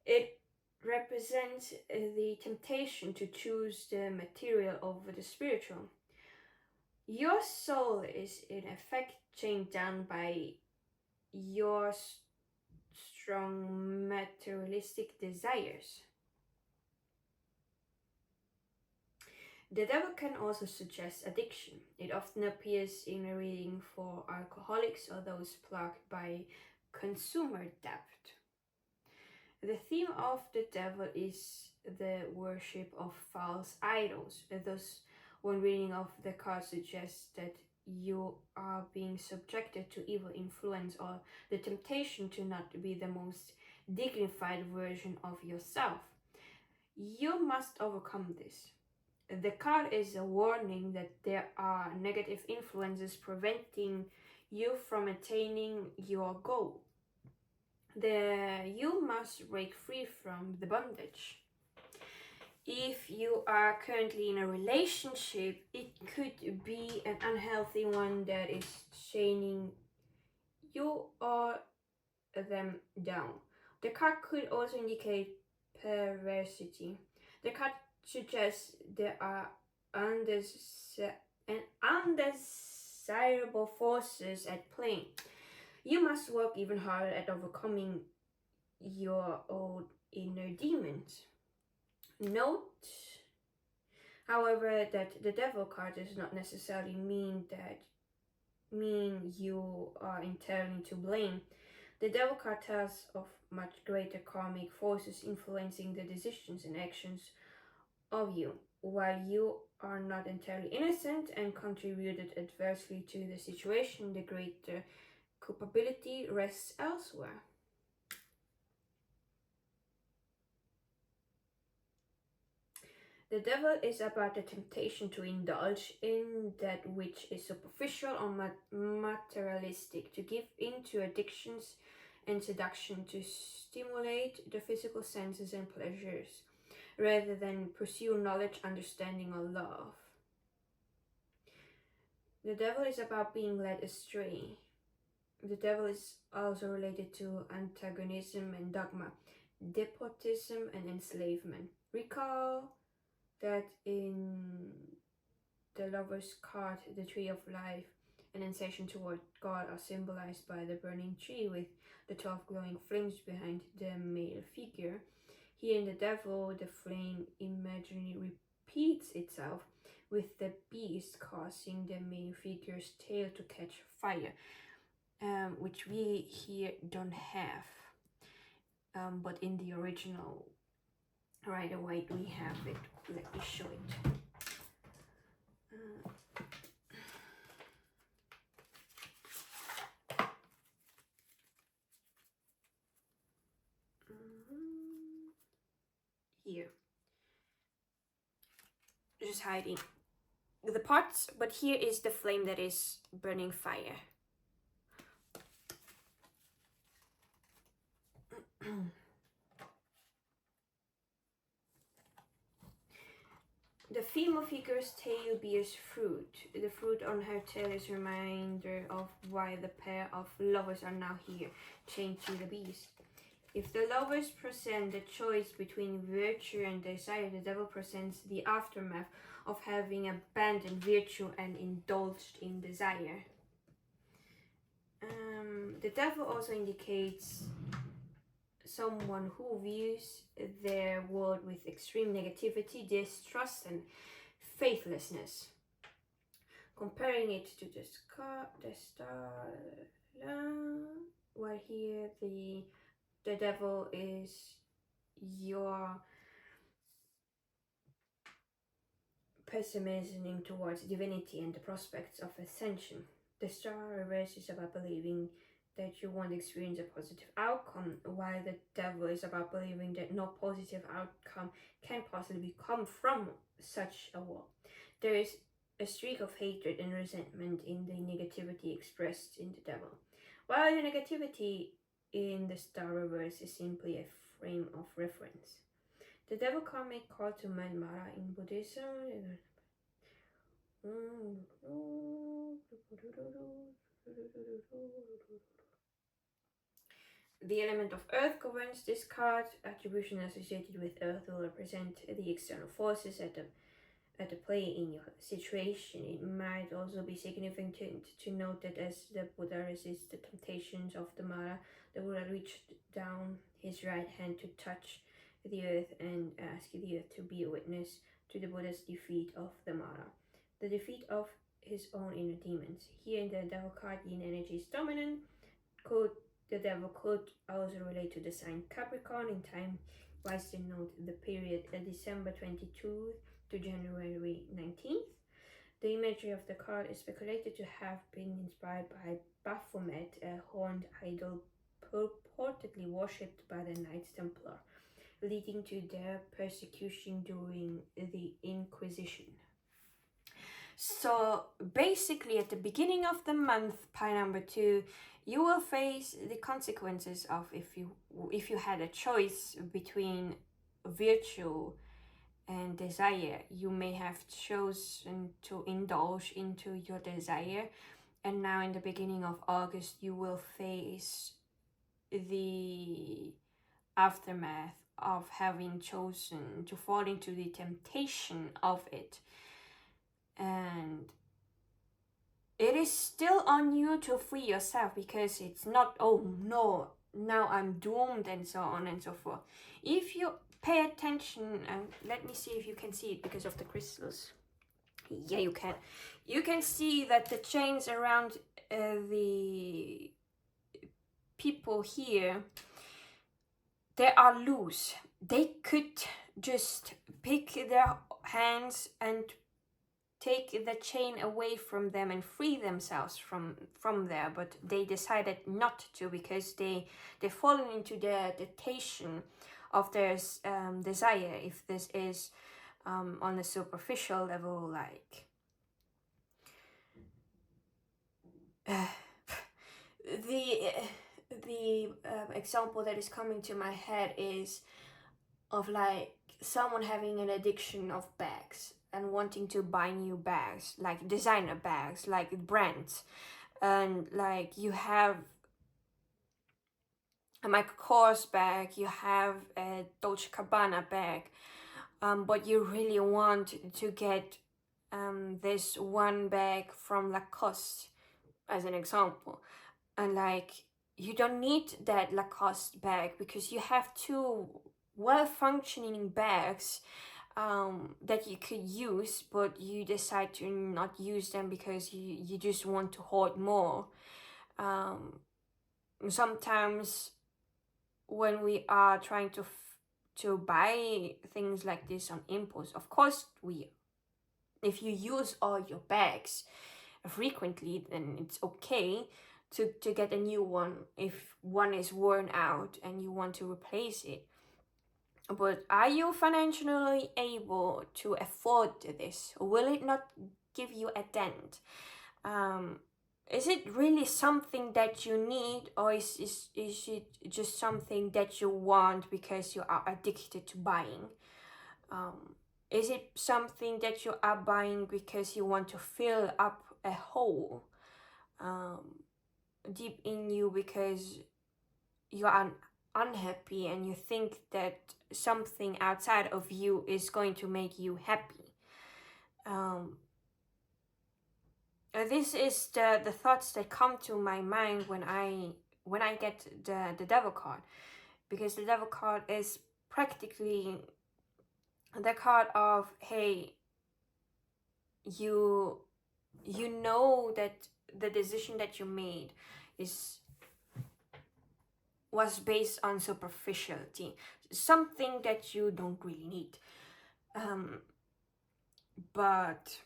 It represents the temptation to choose the material over the spiritual. Your soul is in effect chained down by your strong materialistic desires. The Devil can also suggest addiction. It often appears in a reading for alcoholics or those plagued by consumer debt. The theme of the Devil is the worship of false idols. Thus, one reading of the card suggests that you are being subjected to evil influence or the temptation to not be the most dignified version of yourself. You must overcome this. The card is a warning that there are negative influences preventing you from attaining your goal. You must break free from the bondage. If you are currently in a relationship, it could be an unhealthy one that is chaining you or them down. The card could also indicate perversity. The card suggests there are undesirable forces at play. You must work even harder at overcoming your own inner demons. Note, however, that the Devil card does not necessarily mean you are entirely to blame. The Devil card tells of much greater karmic forces influencing the decisions and actions of you. While you are not entirely innocent and contributed adversely to the situation, the greater culpability rests elsewhere. The Devil is about the temptation to indulge in that which is superficial or materialistic, to give in to addictions and seduction, to stimulate the physical senses and pleasures, rather than pursue knowledge, understanding, or love. The Devil is about being led astray. The Devil is also related to antagonism and dogma, despotism and enslavement. Recall that in the Lover's card, the Tree of Life and ascension toward God are symbolized by the burning tree with the 12 glowing flames behind the male figure. Here in the devil, the flame imaginary repeats itself, with the beast causing the main figure's tail to catch fire, which we here don't have. But in the original right away we have it. Let me show it. Here, just hiding the parts, but here is the flame that is burning fire. The female figure's tail bears fruit. The fruit on her tail is a reminder of why the pair of lovers are now here, chained to the beast. If the lovers present the choice between virtue and desire, the devil presents the aftermath of having abandoned virtue and indulged in desire. The devil also indicates someone who views their world with extreme negativity, distrust, and faithlessness. Comparing it to the star, where here the devil is your pessimism towards divinity and the prospects of ascension. The star reverse is about believing that you won't experience a positive outcome, while the devil is about believing that no positive outcome can possibly come from such a world. There is a streak of hatred and resentment in the negativity expressed in the devil, while the negativity in the star reverse is simply a frame of reference. The devil card may call to mind Mara in Buddhism. The element of earth governs this card. Attribution associated with earth will represent the external forces at the play in your situation. It might also be significant to note that as the Buddha resists the temptations of the Mara, the Buddha reached down his right hand to touch the earth and ask the earth to be a witness to the Buddha's defeat of the Mara, the defeat of his own inner demons. Here in the devil card, yin energy is dominant. The devil could also relate to the sign Capricorn. In time wise, denote the period December 22 to January 19th. The imagery of the card is speculated to have been inspired by Baphomet, a horned idol purportedly worshipped by the Knights Templar, leading to their persecution during the Inquisition. So basically at the beginning of the month, pile number 2, you will face the consequences of if you had a choice between virtue and desire. You may have chosen to indulge into your desire, and now in the beginning of August you will face the aftermath of having chosen to fall into the temptation of it. And it is still on you to free yourself, because it's not, oh no, now I'm doomed and so on and so forth. If you pay attention, and let me see if you can see it because of the crystals. Yeah, you can. You can see that the chains around the people here, they are loose. They could just pick their hands and take the chain away from them and free themselves from there, but they decided not to, because they've fallen into the temptation of their desire. If this is on a superficial level, like the example that is coming to my head is of like someone having an addiction of bags and wanting to buy new bags, like designer bags, like brands, and like you have a Michael Kors bag, you have a Dolce & Gabbana bag, but you really want to get this one bag from Lacoste, as an example, and like you don't need that Lacoste bag because you have two well-functioning bags that you could use, but you decide to not use them because you just want to hoard more. Sometimes when we are trying to buy things like this on impulse, of course, if you use all your bags frequently, then it's okay to get a new one if one is worn out and you want to replace it. But are you financially able to afford this? Will it not give you a dent? Is it really something that you need, or is it just something that you want because you are addicted to buying? Is it something that you are buying because you want to fill up a hole deep in you because you are unhappy and you think that something outside of you is going to make you happy? This is the thoughts that come to my mind when I get the devil card, because the devil card is practically the card of, hey, you know that the decision that you made was based on superficiality, something that you don't really need, but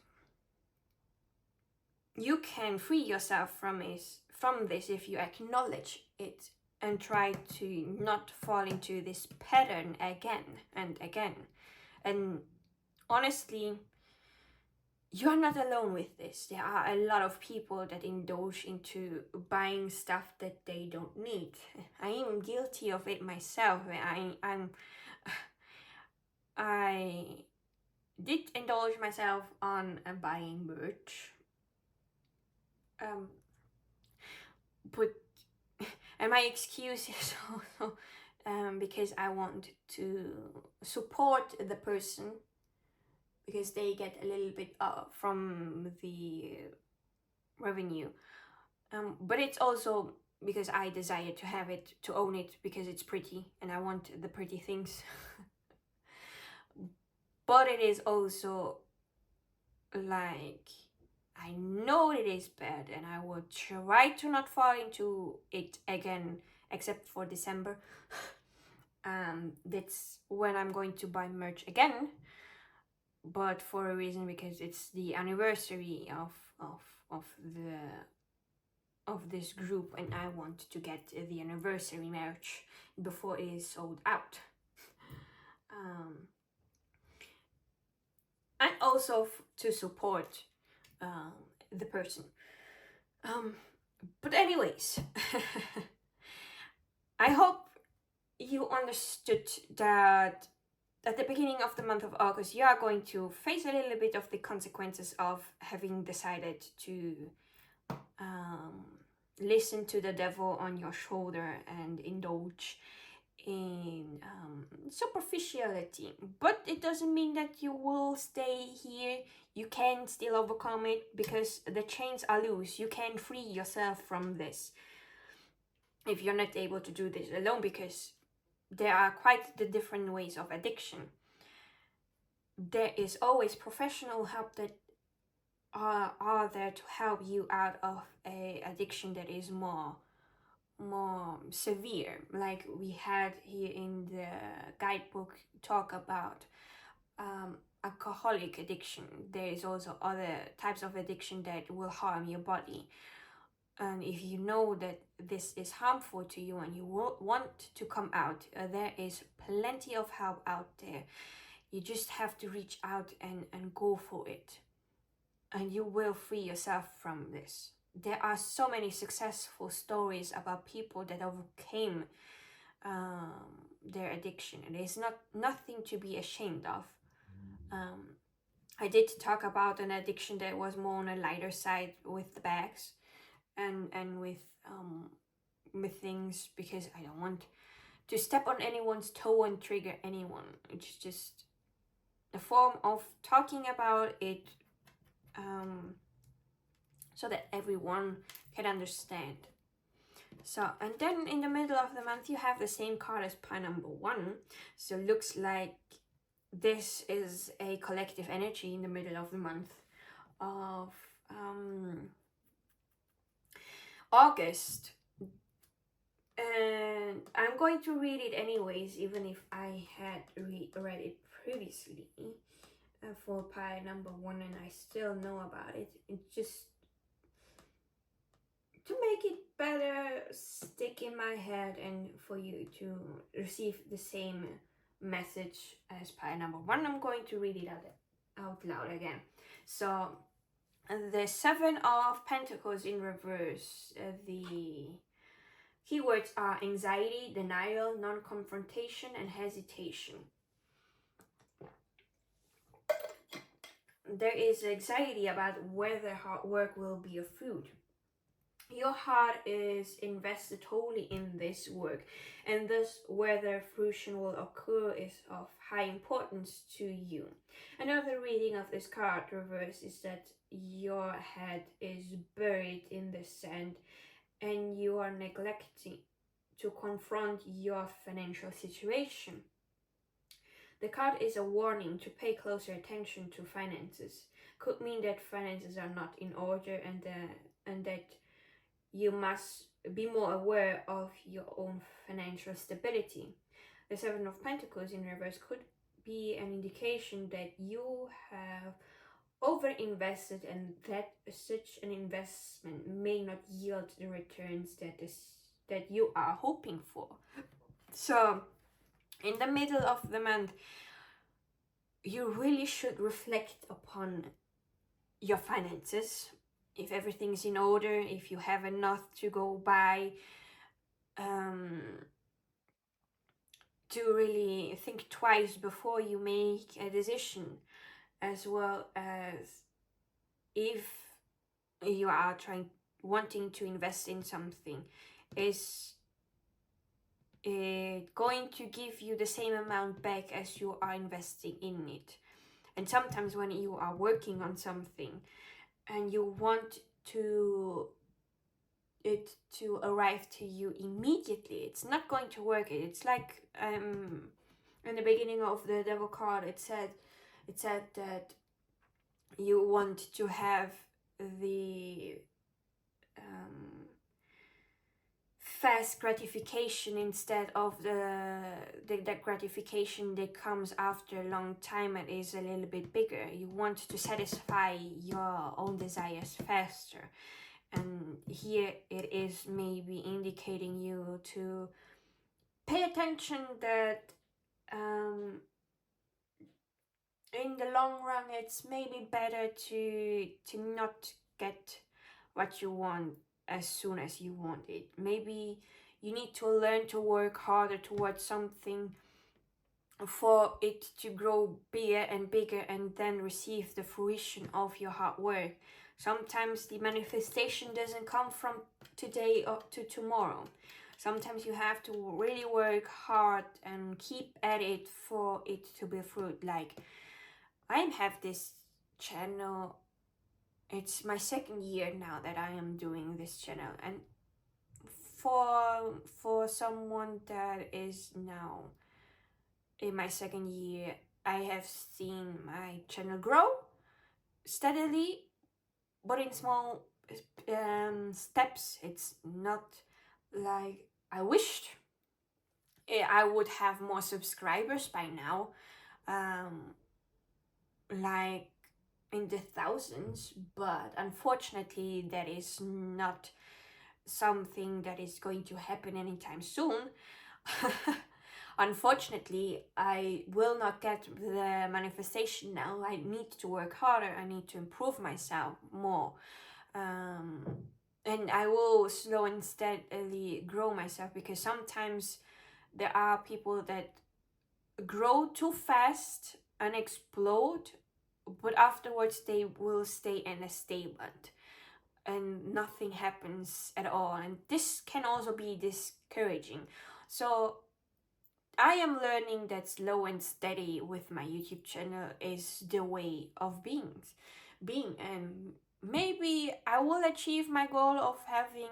you can free yourself from this if you acknowledge it and try to not fall into this pattern again and again. And honestly, you're not alone with this. There are a lot of people that indulge into buying stuff that they don't need. I am guilty of it myself. I did indulge myself on buying merch. But and my excuse is also because I want to support the person, because they get a little bit from the revenue, but it's also because I desire to have it, to own it, because it's pretty and I want the pretty things. But it is also like, I know it is bad and I will try to not fall into it again, except for December. That's when I'm going to buy merch again, but for a reason, because it's the anniversary of this group and I want to get the anniversary merch before it is sold out. And also to support the person. But anyways, I hope you understood that at the beginning of the month of August, you are going to face a little bit of the consequences of having decided to listen to the devil on your shoulder and indulge in superficiality. But it doesn't mean that you will stay here. You can still overcome it, because the chains are loose. You can free yourself from this if you're not able to do this alone, because there are quite the different ways of addiction. There is always professional help that are there to help you out of a addiction that is more severe, like we had here in the guidebook talk about alcoholic addiction. There is also other types of addiction that will harm your body, and if you know that this is harmful to you and you want to come out, there is plenty of help out there. You just have to reach out and go for it, and you will free yourself from this. There are so many successful stories about people that overcame their addiction, and it's nothing to be ashamed of. I did talk about an addiction that was more on a lighter side with the bags and with things, because I don't want to step on anyone's toe and trigger anyone. It's just a form of talking about it, so that everyone can understand. So, and then in the middle of the month, you have the same card as pile number 1. So looks like this is a collective energy in the middle of the month of August. And I'm going to read it anyways, even if I had read it previously for pile number 1 and I still know about it. It's just to make it better stick in my head and for you to receive the same message as pile number 1, I'm going to read it out loud again. So the 7 of Pentacles in reverse, the keywords are anxiety, denial, non-confrontation, and hesitation. There is anxiety about whether hard work will be a fruit. Your heart is invested wholly in this work, and thus whether fruition will occur is of high importance to you. Another reading of this card reverse is that your head is buried in the sand and you are neglecting to confront your financial situation. The card is a warning to pay closer attention to finances. Could mean that finances are not in order and that you must be more aware of your own financial stability. The 7 of Pentacles in reverse could be an indication that you have over-invested and that such an investment may not yield the returns that you are hoping for. So, in the middle of the month, you really should reflect upon your finances. If everything's in order, if you have enough to go by, to really think twice before you make a decision, as well as if you are wanting to invest in something, is it going to give you the same amount back as you are investing in it? And sometimes when you are working on something and you want it to arrive to you immediately, it's not going to work. It's like in the beginning of the Devil card, it said that you want to have the fast gratification instead of the gratification that comes after a long time and is a little bit bigger. You want to satisfy your own desires faster. And here it is maybe indicating you to pay attention that in the long run it's maybe better to not get what you want as soon as you want it. Maybe you need to learn to work harder towards something for it to grow bigger and bigger and then receive the fruition of your hard work. Sometimes the manifestation doesn't come from today or to tomorrow. Sometimes you have to really work hard and keep at it for it to bear fruit. Like, I have this channel, it's my 2nd year now that I am doing this channel, and for someone that is now in my 2nd year, I have seen my channel grow steadily, but in small steps. It's not like I wished I would have more subscribers by now, like in the thousands, but unfortunately that is not something that is going to happen anytime soon. Unfortunately, I will not get the manifestation now. I need to work harder. I need to improve myself more. And I will slow and steadily grow myself, because sometimes there are people that grow too fast and explode, but afterwards they will stay in a statement and nothing happens at all, and this can also be discouraging. So I am learning that slow and steady with my YouTube channel is the way of being, and maybe I will achieve my goal of having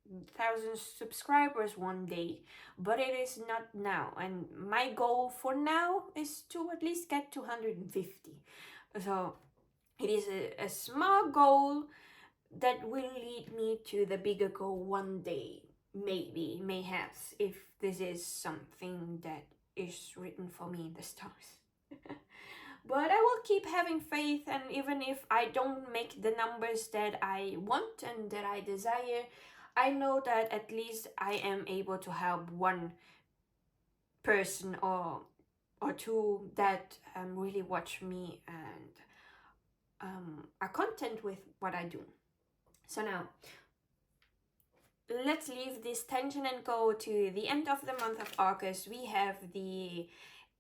1,000 subscribers one day, but it is not now. And my goal for now is to at least get 250. So it is a small goal that will lead me to the bigger goal one day, maybe, mayhaps, if this is something that is written for me in the stars. But I will keep having faith, and even if I don't make the numbers that I want and that I desire, I know that at least I am able to help one person or two that really watch me and are content with what I do. So now, let's leave this tension and go to the end of the month of August. We have the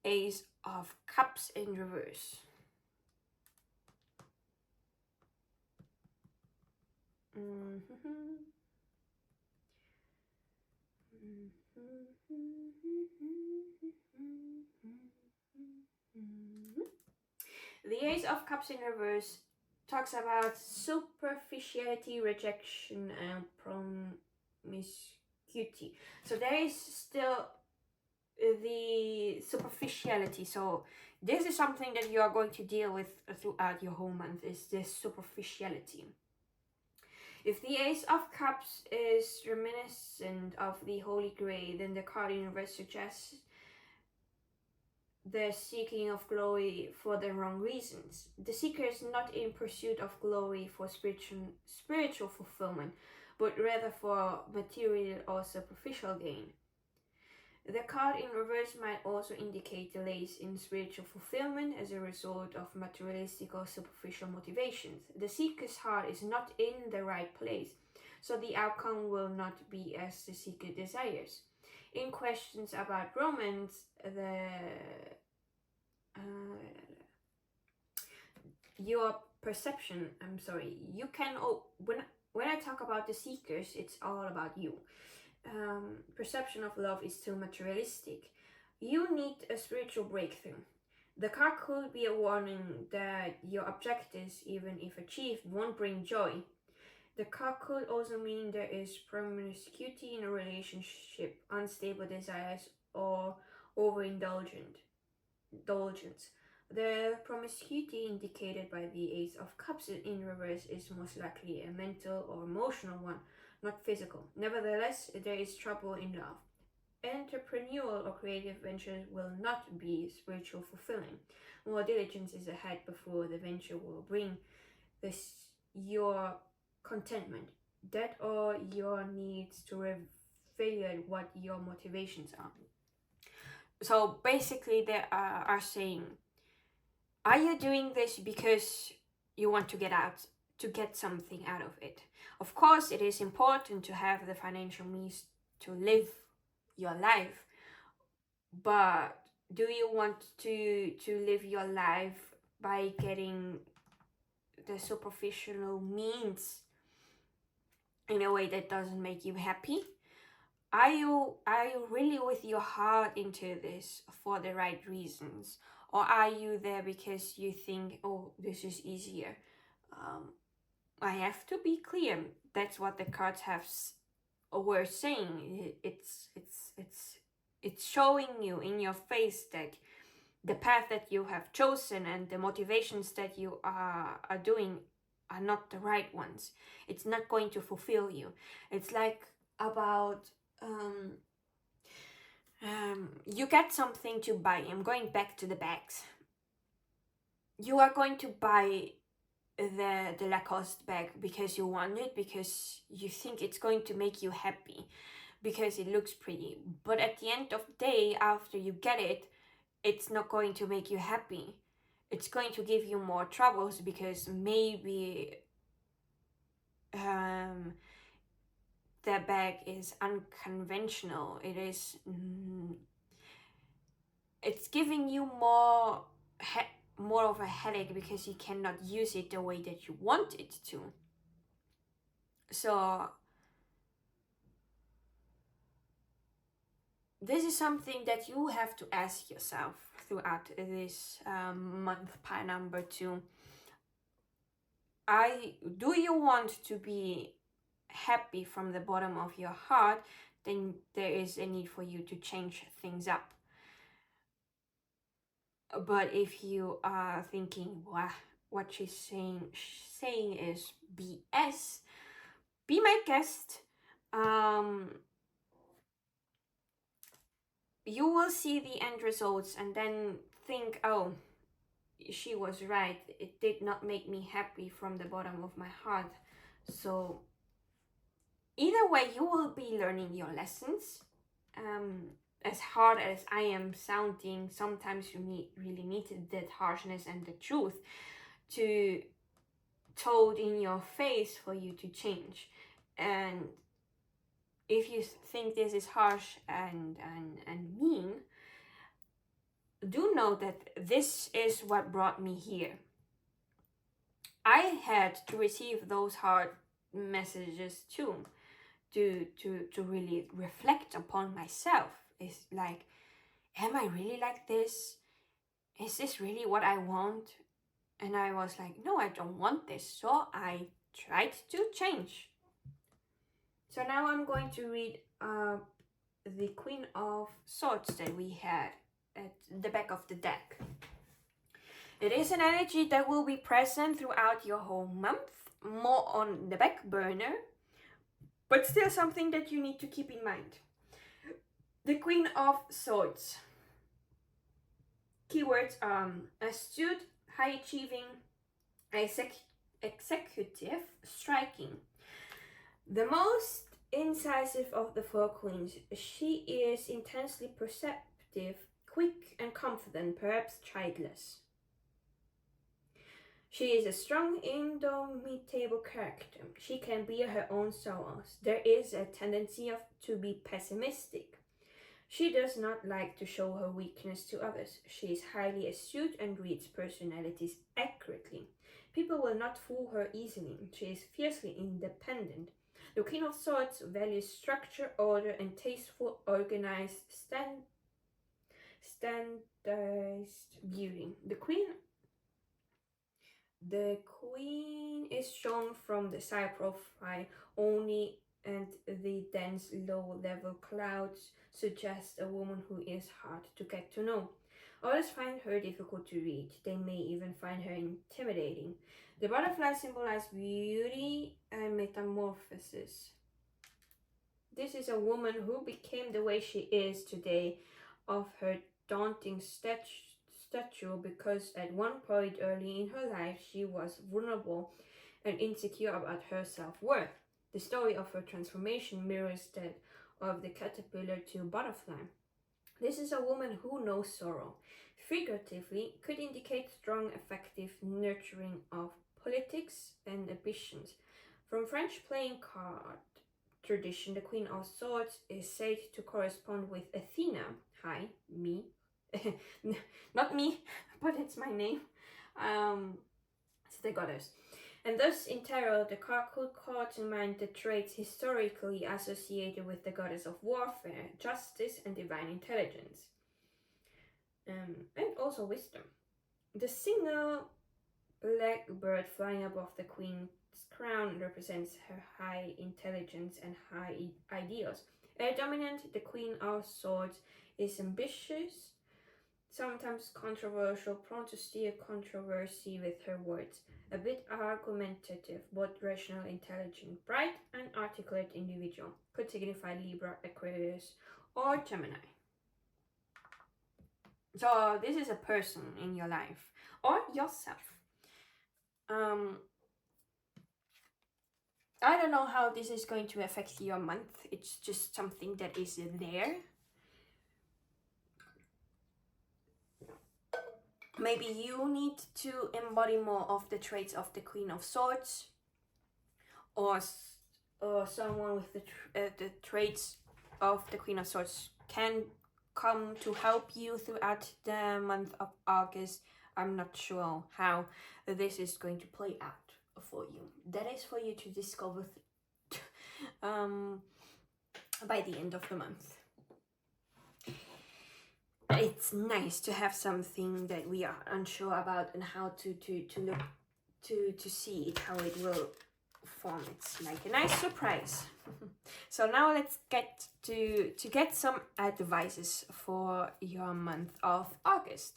Ace of Cups in reverse. The Ace of Cups in reverse talks about superficiality, rejection, and promiscuity. So there is still the superficiality. So this is something that you are going to deal with throughout your whole month, is this superficiality. If the Ace of Cups is reminiscent of the Holy Grail, then the card in reverse suggests the seeking of glory for the wrong reasons. The seeker is not in pursuit of glory for spiritual fulfillment, but rather for material or superficial gain. The card in reverse might also indicate delays in spiritual fulfillment as a result of materialistic or superficial motivations. The seeker's heart is not in the right place, so the outcome will not be as the seeker desires. In questions about romance, your perception, you can, when I talk about the seekers, it's all about you. Perception of love is too materialistic. You need a spiritual breakthrough. The card could be a warning that your objectives, even if achieved, won't bring joy. The card could also mean there is promiscuity in a relationship, unstable desires, or overindulgence. The promiscuity indicated by the Ace of Cups in reverse is most likely a mental or emotional one, not physical. Nevertheless, there is trouble in love. Entrepreneurial or creative ventures will not be spiritual fulfilling. More diligence is ahead before the venture will bring your contentment. That or your needs to reveal what your motivations are. So basically they are saying, are you doing this because you want to get something out of it? Of course, it is important to have the financial means to live your life, but do you want to live your life by getting the superficial means in a way that doesn't make you happy? Are you really with your heart into this for the right reasons? Or are you there because you think, oh, this is easier? I have to be clear. That's what the cards were saying. It's showing you in your face that the path that you have chosen and the motivations that you are doing are not the right ones. It's not going to fulfill you. It's like about you get something to buy. I'm going back to the bags. You are going to buy the Lacoste bag because you want it, because you think it's going to make you happy, because it looks pretty. But at the end of the day, after you get it, it's not going to make you happy. It's going to give you more troubles because maybe the bag is unconventional. It's giving you more of a headache because you cannot use it the way that you want it to. So this is something that you have to ask yourself throughout this month pie number 2. Do you want to be happy from the bottom of your heart, then there is a need for you to change things up. But if you are thinking, wow, what she's saying is BS, be my guest. You will see the end results and then think, oh, she was right. It did not make me happy from the bottom of my heart. So either way, you will be learning your lessons. As hard as I am sounding, sometimes you really need that harshness and the truth to told in your face for you to change. And if you think this is harsh and mean, do know that this is what brought me here. I had to receive those hard messages too, to really reflect upon myself. It's like, am I really like this? Is this really what I want? And I was like, no, I don't want this. So I tried to change. So now I'm going to read the Queen of Swords that we had at the back of the deck. It is an energy that will be present throughout your whole month, more on the back burner, but still something that you need to keep in mind. The Queen of Swords. Keywords are astute, high-achieving, executive, striking. The most incisive of the four queens, she is intensely perceptive, quick and confident, perhaps childless. She is a strong, indomitable character. She can bear her own sorrows. There is a tendency to be pessimistic. She does not like to show her weakness to others. She is highly astute and reads personalities accurately. People will not fool her easily. She is fiercely independent. The Queen of Swords values structure, order, and tasteful, organized, standardized beauty. The queen is shown from the side profile only, and the dense low-level clouds suggest a woman who is hard to get to know. Others find her difficult to read. They may even find her intimidating. The butterfly symbolizes beauty and metamorphosis. This is a woman who became the way she is today, of her daunting stature, because at one point early in her life she was vulnerable and insecure about her self-worth. The story of her transformation mirrors that of the caterpillar to butterfly. This is a woman who knows sorrow. Figuratively, could indicate strong, effective nurturing of politics and ambitions. From French playing card tradition, the Queen of Swords is said to correspond with Athina. Hi, me. Not me, but it's my name. It's the goddess. And thus, in tarot, the card could call to mind the traits historically associated with the goddess of warfare, justice, and divine intelligence. And also wisdom. The single black bird flying above the queen's crown represents her high intelligence and high ideals. Dominant, the Queen of Swords is ambitious, sometimes controversial, prone to steer controversy with her words, a bit argumentative, but rational, intelligent, bright, and articulate individual. Could signify Libra, Aquarius, or Gemini. So this is a person in your life, or yourself. I don't know how this is going to affect your month. It's just something that is there. Maybe you need to embody more of the traits of the Queen of Swords, or someone with the traits of the Queen of Swords can come to help you throughout the month of August. I'm not sure how this is going to play out for you. That is for you to discover by the end of the month. It's nice to have something that we are unsure about and how to look to see it, how it will form. It's like a nice surprise. So now let's get to get some advices for your month of August.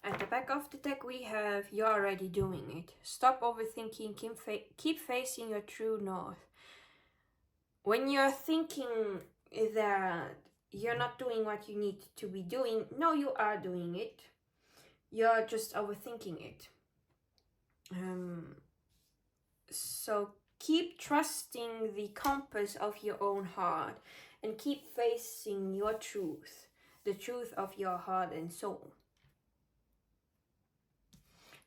At the back of the deck we have, you're already doing it. Stop overthinking, keep facing your true north. When you're thinking that you're not doing what you need to be doing, no, you are doing it. You're just overthinking it. So keep trusting the compass of your own heart and keep facing your truth, the truth of your heart and soul.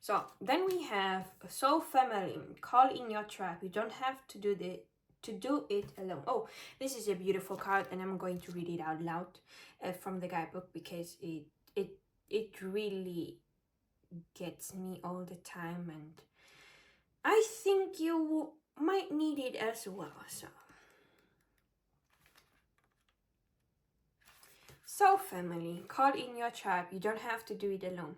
So then we have soul family, call in your tribe. You don't have to do it alone. Oh, this is a beautiful card, and I'm going to read it out loud from the guidebook because it really gets me all the time, and I think you might need it as well. So family, call in your tribe. You don't have to do it alone.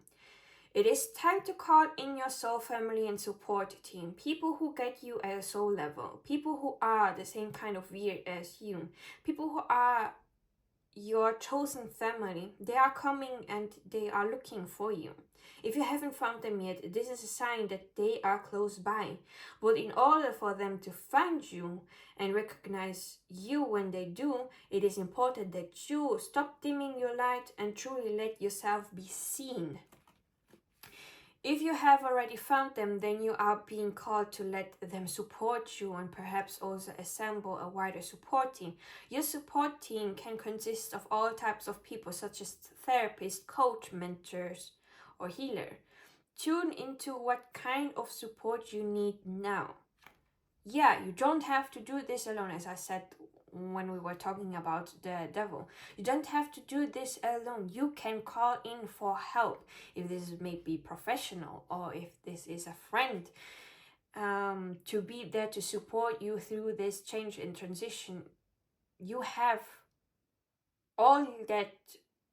It is time to call in your soul family and support team. People who get you at a soul level. People who are the same kind of weird as you. People who are your chosen family. They are coming and they are looking for you. If you haven't found them yet, this is a sign that they are close by. But in order for them to find you and recognize you when they do, it is important that you stop dimming your light and truly let yourself be seen. If you have already found them, then you are being called to let them support you and perhaps also assemble a wider support team. Your support team can consist of all types of people such as therapists, coach, mentors, or healer. Tune into what kind of support you need now. Yeah, you don't have to do this alone, as I said when we were talking about the devil. You don't have to do this alone. You can call in for help if this is maybe professional or if this is a friend, to be there to support you through this change and transition. You have all that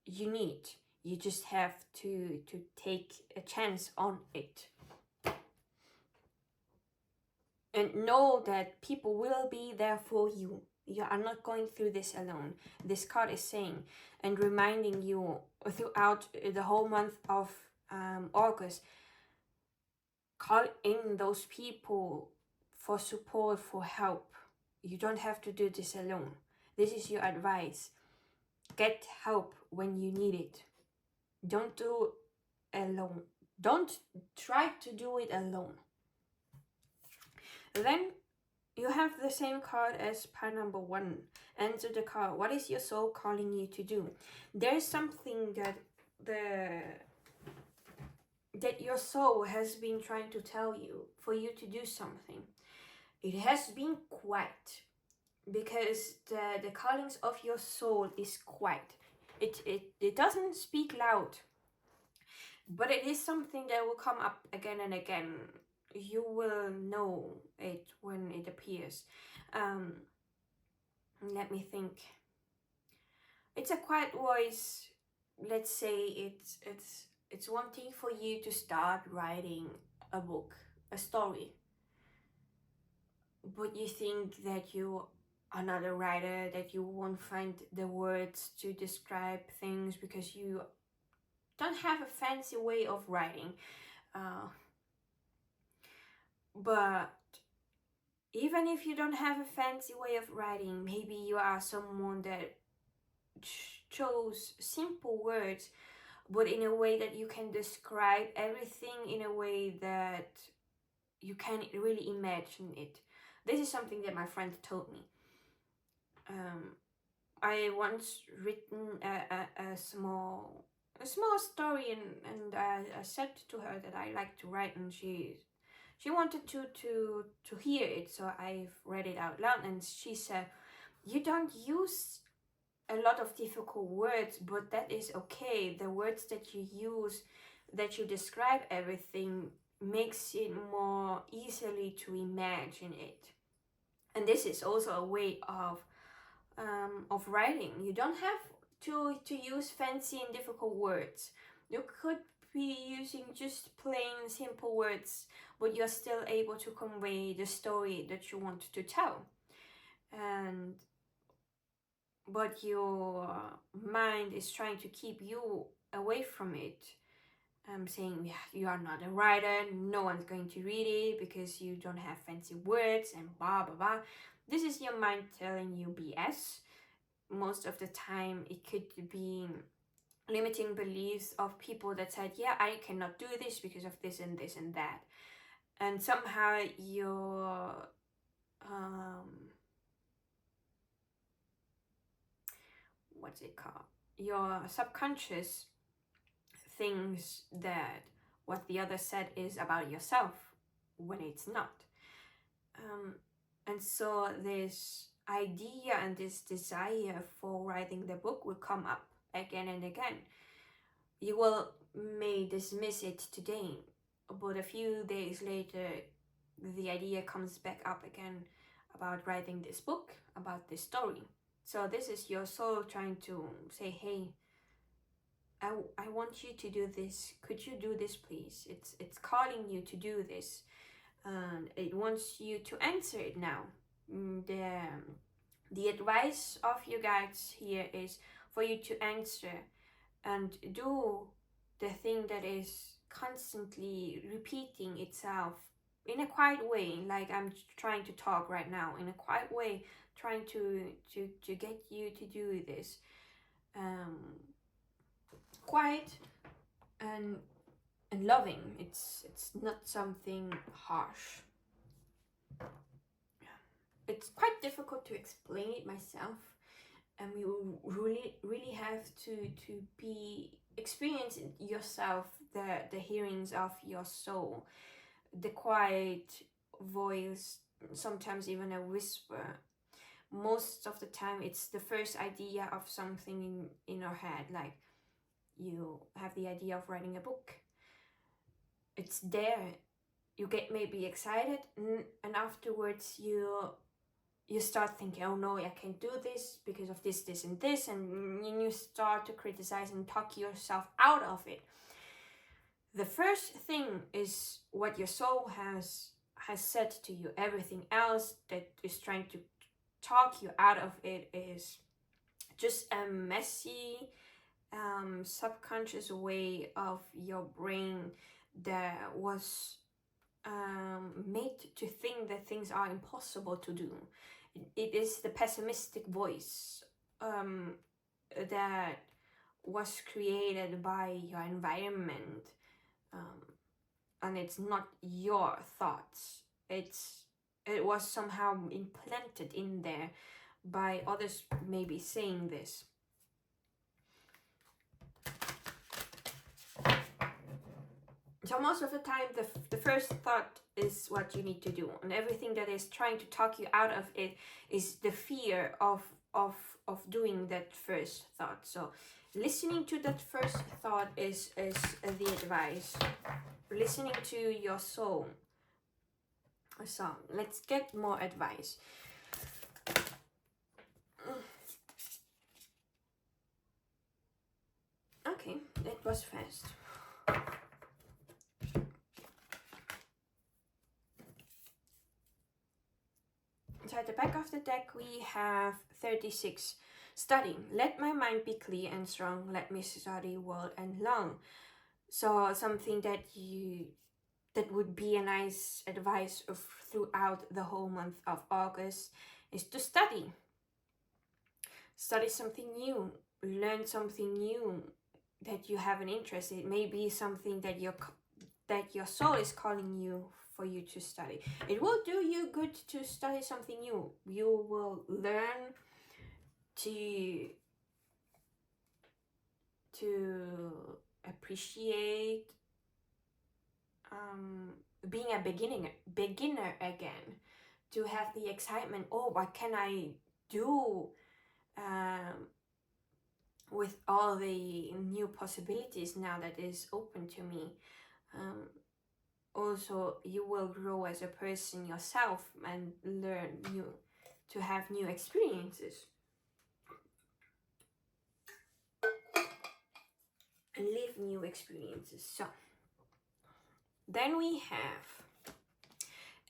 you need. You just have to take a chance on it. And know that people will be there for you. You are not going through this alone. This card is saying and reminding you throughout the whole month of August, call in those people for support, for help. You don't have to do this alone. This is your advice. Get help when you need it. Don't do it alone. Don't try to do it alone. Then you have the same card as pile number 1. Answer the card. What is your soul calling you to do? There is something that your soul has been trying to tell you for you to do something. It has been quiet because the callings of your soul is quiet. It doesn't speak loud, but it is something that will come up again and again. You will know it when it appears. Let me think. It's a quiet voice. Let's say it's wanting for you to start writing a book, a story. But you think that you are not a writer, that you won't find the words to describe things because you don't have a fancy way of writing. But even if you don't have a fancy way of writing, maybe you are someone that chose simple words, but in a way that you can describe everything in a way that you can really imagine it. This is something that my friend told me. I once written a small story, and I said to her that I like to write, and she wanted to hear it, so I've read it out loud, and she said, you don't use a lot of difficult words, but that is okay. The words that you use that you describe everything makes it more easily to imagine it. And this is also a way of writing. You don't have to use fancy and difficult words. You could be using just plain simple words, but you're still able to convey the story that you want to tell. But your mind is trying to keep you away from it. Saying, yeah, you are not a writer, no one's going to read it because you don't have fancy words and blah blah blah. This is your mind telling you BS. Most of the time it could be limiting beliefs of people that said, yeah, I cannot do this because of this and this and that. And somehow your what's it called? Your subconscious thinks that what the other said is about yourself when it's not. And so this idea and this desire for writing the book will come up again and again. You may dismiss it today, but a few days later the idea comes back up again about writing this book, about this story. So this is your soul trying to say, hey, I want you to do this. Could you do this, please? It's calling you to do this, and it wants you to answer it now. The advice of your guides here is for you to answer and do the thing that is constantly repeating itself in a quiet way, like I'm trying to talk right now, in a quiet way, trying to get you to do this. Quiet and loving. It's not something harsh. It's quite difficult to explain it myself, and you really have to be experiencing yourself the hearings of your soul, the quiet voice, sometimes even a whisper. Most of the time it's the first idea of something in our head, like you have the idea of writing a book. It's there, you get maybe excited, and afterwards you start thinking, oh no, I can't do this because of this, this and this, and you start to criticize and talk yourself out of it. The first thing is what your soul has said to you. Everything else that is trying to talk you out of it is just a messy subconscious way of your brain that was made to think that things are impossible to do. It is the pessimistic voice that was created by your environment, and it's not your thoughts. It was somehow implanted in there by others maybe saying this. So most of the time, the first thought is what you need to do, and everything that is trying to talk you out of it is the fear of doing that first thought. So listening to that first thought is the advice. Listening to your soul. So let's get more advice. Okay, that was fast. So at the back of the deck we have 36. Study. Let my mind be clear and strong. Let me study well and long. So something that would be a nice advice throughout the whole month of August is to study. Study something new. Learn something new that you have an interest in. Maybe something that your soul is calling you for you to study. It will do you good to study something new. You will learn to appreciate being a beginner again, to have the excitement. Oh, what can I do with all the new possibilities now that is open to me. Also, you will grow as a person yourself and learn to have new experiences and live new experiences. So then we have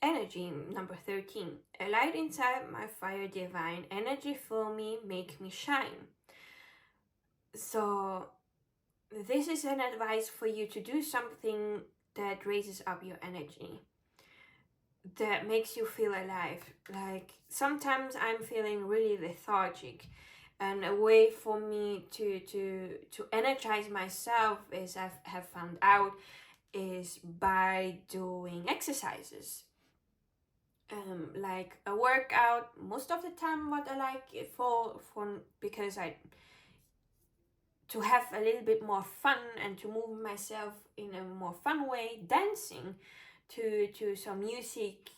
energy number 13. A light inside my fire divine. Energy fill me, make me shine. So this is an advice for you to do something that raises up your energy, that makes you feel alive. Like sometimes I'm feeling really lethargic, and a way for me to energize myself, is I have found out, is by doing exercises. Like a workout most of the time, what I like it for because to have a little bit more fun and to move myself in a more fun way. Dancing to some music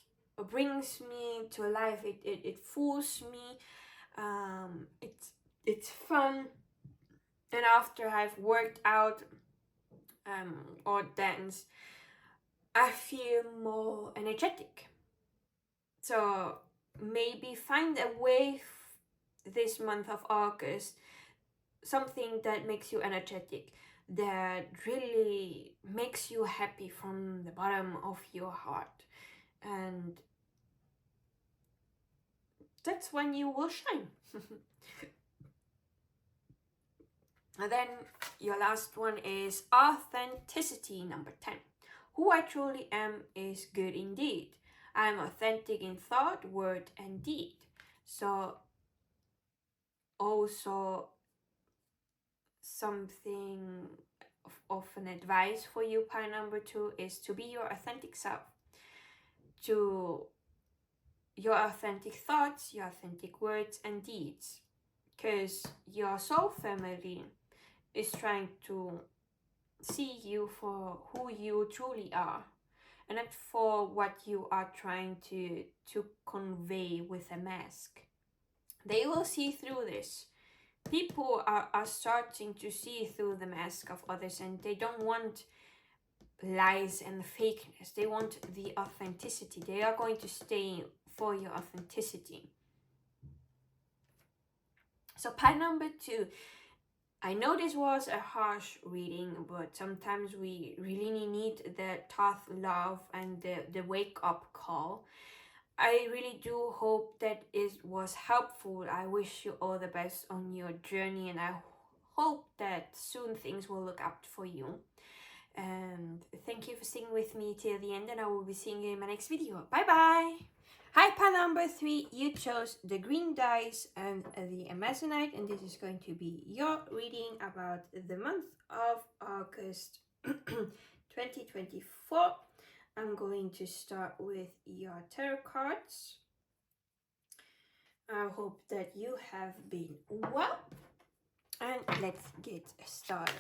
brings me to life. It fools me. It's fun. And after I've worked out or danced, I feel more energetic. So maybe find a way this month of August, something that makes you energetic, that really makes you happy from the bottom of your heart, and that's when you will shine. And then your last one is authenticity, number 10. Who I truly am is good indeed. I am authentic in thought, word, and deed. So also something of an advice for you, pile number 2, is to be your authentic self. To your authentic thoughts, your authentic words and deeds. Because your soul family is trying to see you for who you truly are, and not for what you are trying to convey with a mask. They will see through this. People are starting to see through the mask of others, and they don't want lies and fakeness. They want the authenticity. They are going to stay for your authenticity. So pile number 2. I know this was a harsh reading, but sometimes we really need the tough love and the wake-up call. I really do hope that it was helpful. I wish you all the best on your journey, and I hope that soon things will look up for you. And thank you for staying with me till the end, and I will be seeing you in my next video. Bye bye! Hi, pile number 3, you chose the green dice and the Amazonite, and this is going to be your reading about the month of August 2024. I'm going to start with your tarot cards. I hope that you have been well, and let's get started.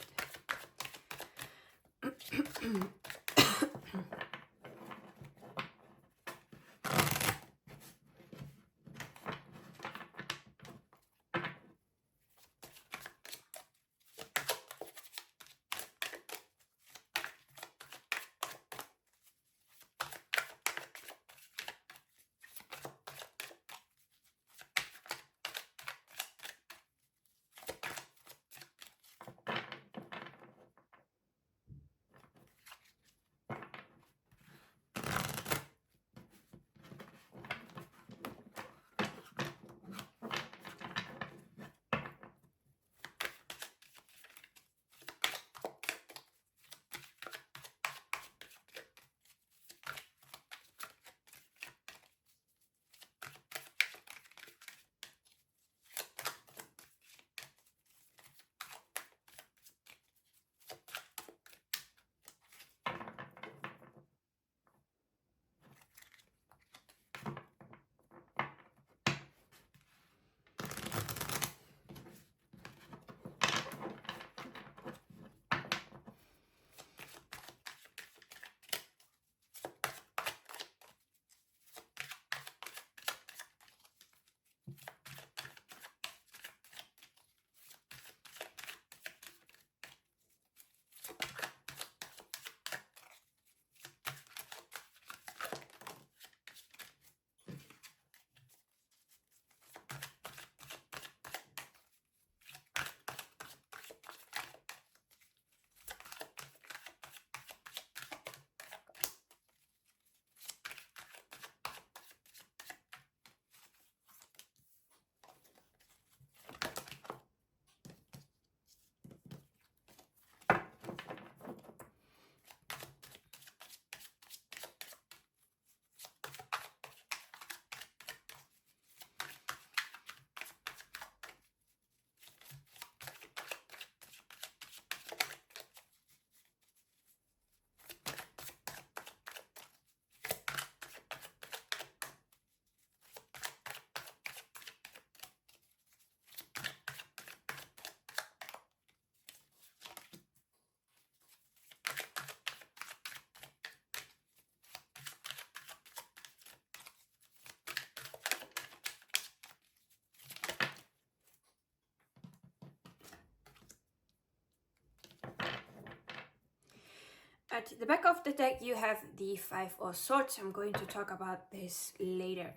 At the back of the deck, you have the Five of Swords. I'm going to talk about this later.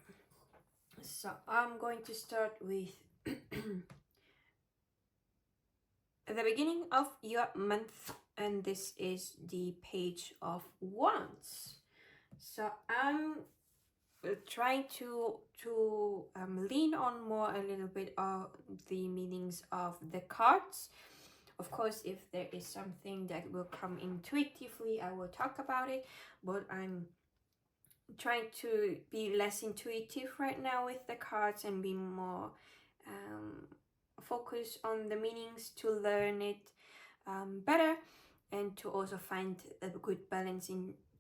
So I'm going to start with at the beginning of your month, and this is the Page of Wands. So I'm trying to lean on more a little bit of the meanings of the cards. Of course, if there is something that will come intuitively, I will talk about it, but I'm trying to be less intuitive right now with the cards and be more focused on the meanings to learn it better, and to also find a good balance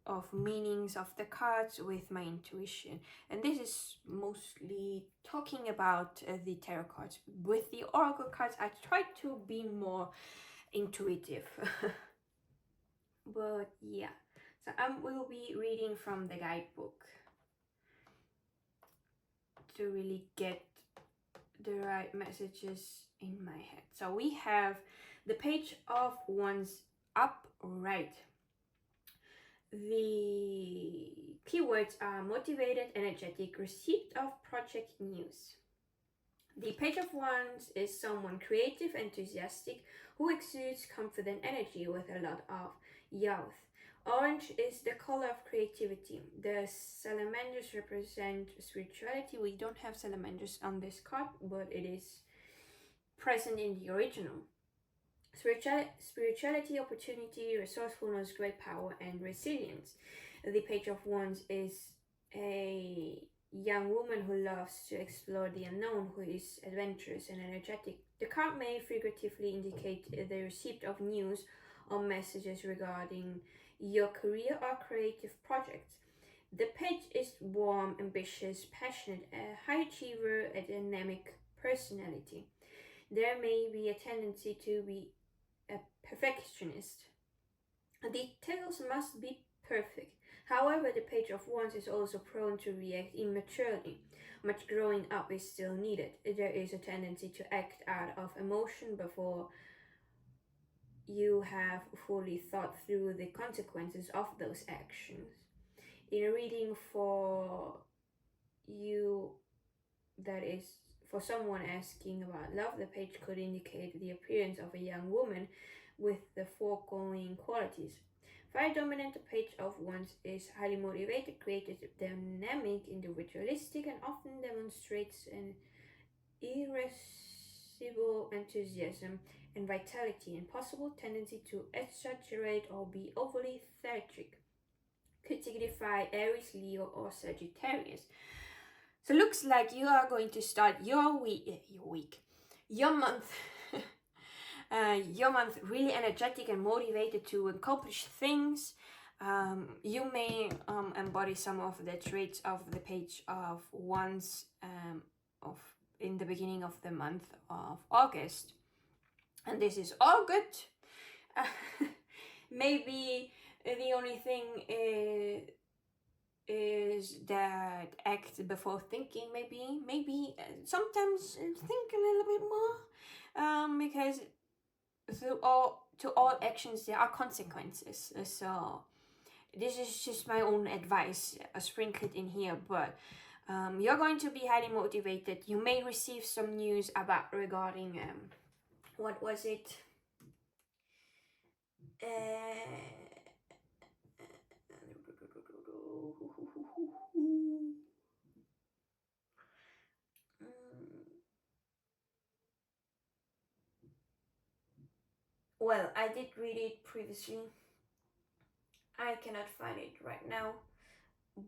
of meanings of the cards with my intuition. And this is mostly talking about the tarot cards. With the oracle cards, I try to be more intuitive. But yeah, so I will be reading from the guidebook to really get the right messages in my head. So we have the Page of Wands upright. The keywords are motivated, energetic, receipt of project news. The Page of Wands is someone creative, enthusiastic, who exudes confident energy with a lot of youth. Orange is the color of creativity. The salamanders represent spirituality. We don't have salamanders on this card, but it is present in the original. Spirituality, opportunity, resourcefulness, great power, and resilience. The Page of Wands is a young woman who loves to explore the unknown, who is adventurous and energetic. The card may figuratively indicate the receipt of news or messages regarding your career or creative projects. The page is warm, ambitious, passionate, a high achiever, a dynamic personality. There may be a tendency to be a perfectionist. Details must be perfect. However, the Page of Wands is also prone to react immaturely. Much growing up is still needed. There is a tendency to act out of emotion before you have fully thought through the consequences of those actions. In a reading for you, that is for someone asking about love, the page could indicate the appearance of a young woman with the foregoing qualities. Fire dominant, the Page of Wands is highly motivated, creative, dynamic, individualistic, and often demonstrates an irascible enthusiasm and vitality, and possible tendency to exaggerate or be overly theatric. Could signify Aries, Leo, or Sagittarius. So it looks like you are going to start your month really energetic and motivated to accomplish things. You may embody some of the traits of the Page of Wands in the beginning of the month of August, and this is all good. Maybe the only thing is that act before thinking. Maybe sometimes think a little bit more, because to all actions there are consequences. So this is just my own advice sprinkled in here, but you're going to be highly motivated. You may receive some news about regarding what was it, well, I did read it previously. I cannot find it right now,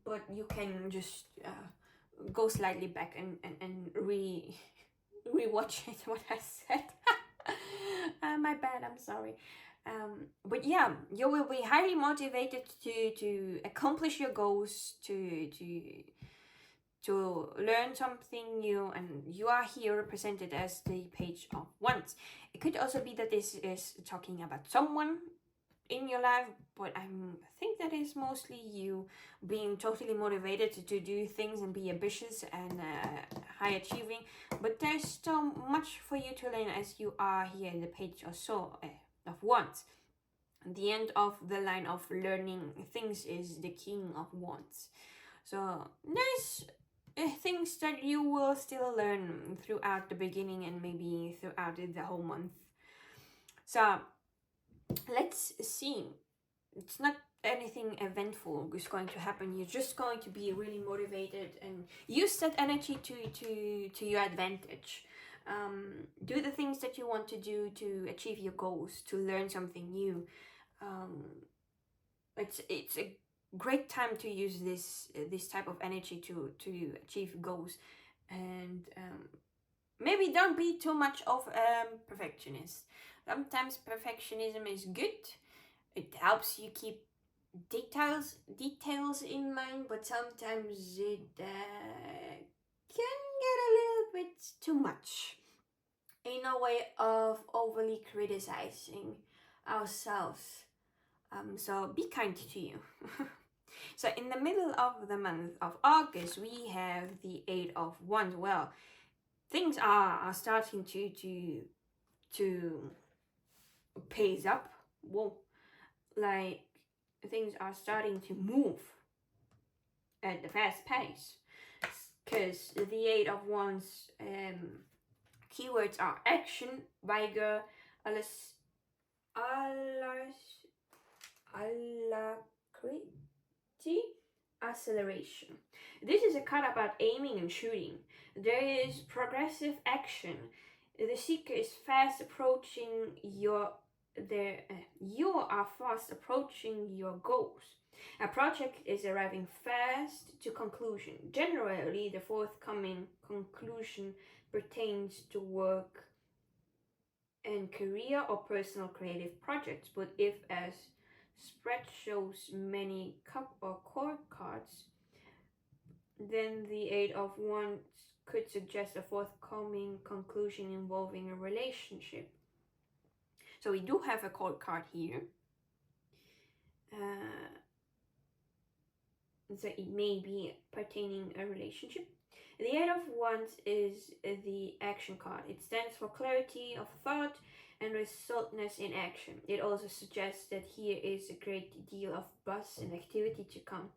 but you can just go slightly back and rewatch it, what I said. My bad, I'm sorry. But yeah, you will be highly motivated to accomplish your goals, to learn something new, and you are here represented as the Page of Wands. It could also be that this is talking about someone in your life, but I think that is mostly you being totally motivated to do things and be ambitious and high achieving. But there's so much for you to learn as you are here in the Page of Wands. The end of the line of learning things is the King of Wands. So there's things that you will still learn throughout the beginning and maybe throughout the whole month. So let's see. It's not anything eventful is going to happen. You're just going to be really motivated and use that energy to your advantage. Do the things that you want to do to achieve your goals, to learn something new. It's a great time to use this type of energy to achieve goals, and maybe don't be too much of a perfectionist. Sometimes perfectionism is good. It helps you keep details in mind, but sometimes it can get a little bit too much in a way of overly criticizing ourselves. So be kind to you. So in the middle of the month of August, we have the Eight of Wands. Well, things are starting to pace up. Whoa, like things are starting to move at a fast pace, because the Eight of Wands keywords are action, vigor, alacrity, acceleration. This is a card about aiming and shooting. There is progressive action. The seeker is fast approaching you are fast approaching your goals. A project is arriving fast to conclusion. Generally, the forthcoming conclusion pertains to work and career or personal creative projects, but if as spread shows many cup or court cards, then the Eight of Wands could suggest a forthcoming conclusion involving a relationship. So we do have a court card here. So it may be pertaining a relationship. The Eight of Wands is the action card. It stands for clarity of thought and resultness in action. It also suggests that here is a great deal of buzz and activity to come.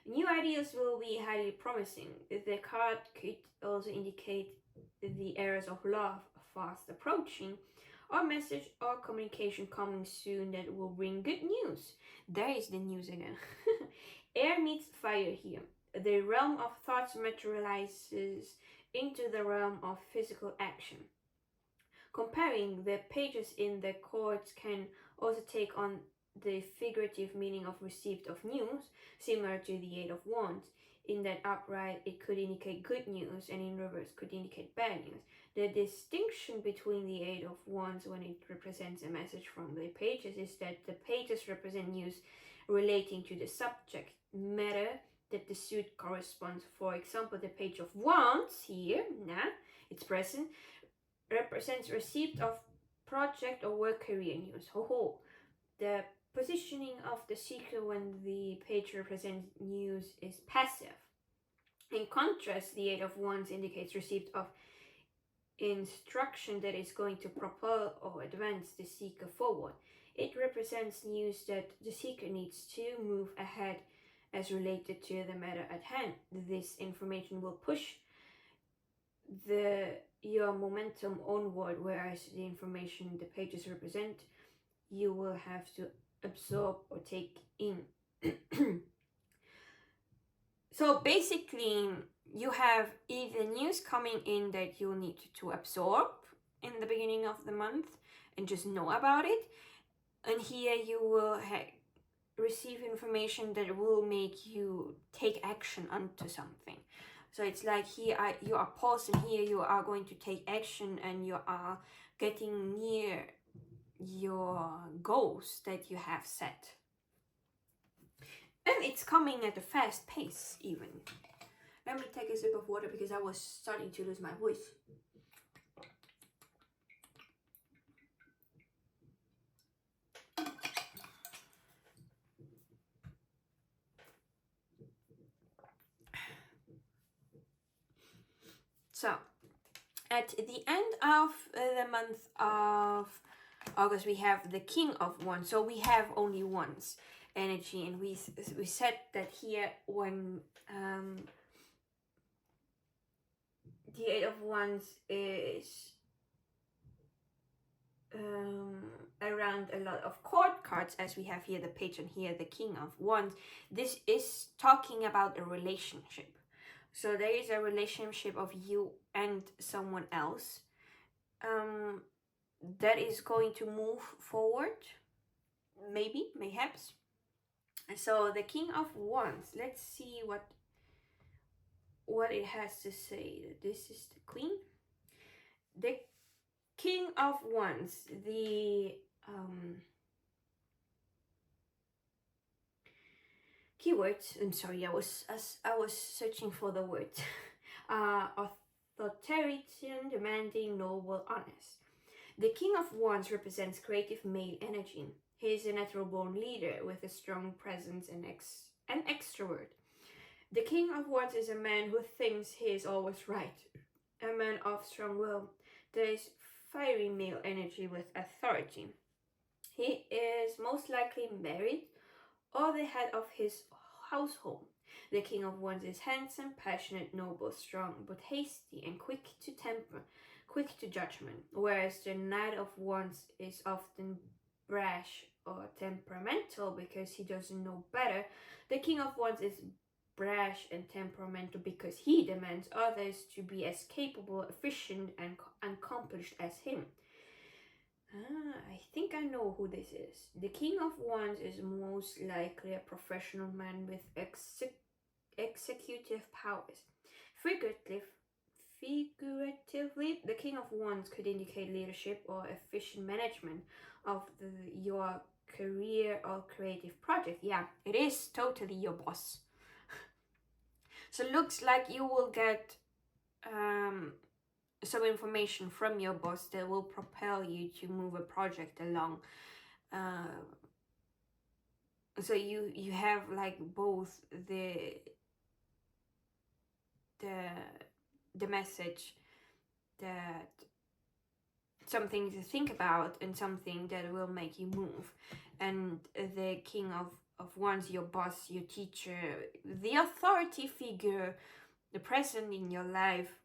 New ideas will be highly promising. The card could also indicate the eras of love fast approaching, or message or communication coming soon that will bring good news. There is the news again. Air meets fire here. The realm of thoughts materializes into the realm of physical action. Comparing the pages in the cards can also take on the figurative meaning of received of news, similar to the Eight of Wands. In that upright, it could indicate good news, and in reverse could indicate bad news. The distinction between the Eight of Wands when it represents a message from the pages is that the pages represent news relating to the subject matter that the suit corresponds. For example, the Page of Wands here, it's present, represents receipt of project or work career news. The positioning of the seeker when the page represents news is passive. In contrast, the Eight of Wands indicates receipt of instruction that is going to propel or advance the seeker forward. It represents news that the seeker needs to move ahead as related to the matter at hand. This information will push your momentum onward, whereas the information the pages represent, you will have to absorb or take in. So basically, you have either news coming in that you need to absorb in the beginning of the month and just know about it, and here you will receive information that will make you take action onto something. So it's like here you are paused, and here you are going to take action, and you are getting near your goals that you have set. And it's coming at a fast pace even. Let me take a sip of water because I was starting to lose my voice. So, at the end of the month of August, we have the King of Wands. So we have only Wands energy, and we said that here when the Eight of Wands is around a lot of court cards, as we have here the Page and here the King of Wands. This is talking about a relationship. So there is a relationship of you and someone else that is going to move forward, maybe, mayhaps. So the King of Wands, let's see what it has to say. This is the Queen. The King of Wands, the keywords. I'm sorry, I was searching for the word. Authoritarian, demanding, noble, honest. The King of Wands represents creative male energy. He is a natural-born leader with a strong presence and an extrovert. The King of Wands is a man who thinks he is always right, a man of strong will. There is fiery male energy with authority. He is most likely married or the head of his household. The King of Wands is handsome, passionate, noble, strong, but hasty and quick to temper, quick to judgment, whereas the Knight of Wands is often brash or temperamental because he doesn't know better. The King of Wands is brash and temperamental because he demands others to be as capable, efficient, and accomplished as him. I think I know who this is. The King of Wands is most likely a professional man with executive powers. Figuratively, the King of Wands could indicate leadership or efficient management of your career or creative project. Yeah, it is totally your boss. So it looks like you will get some information from your boss that will propel you to move a project along. So you have like both the message that something to think about and something that will make you move, and the King of Wands, your boss, your teacher, the authority figure, the present in your life,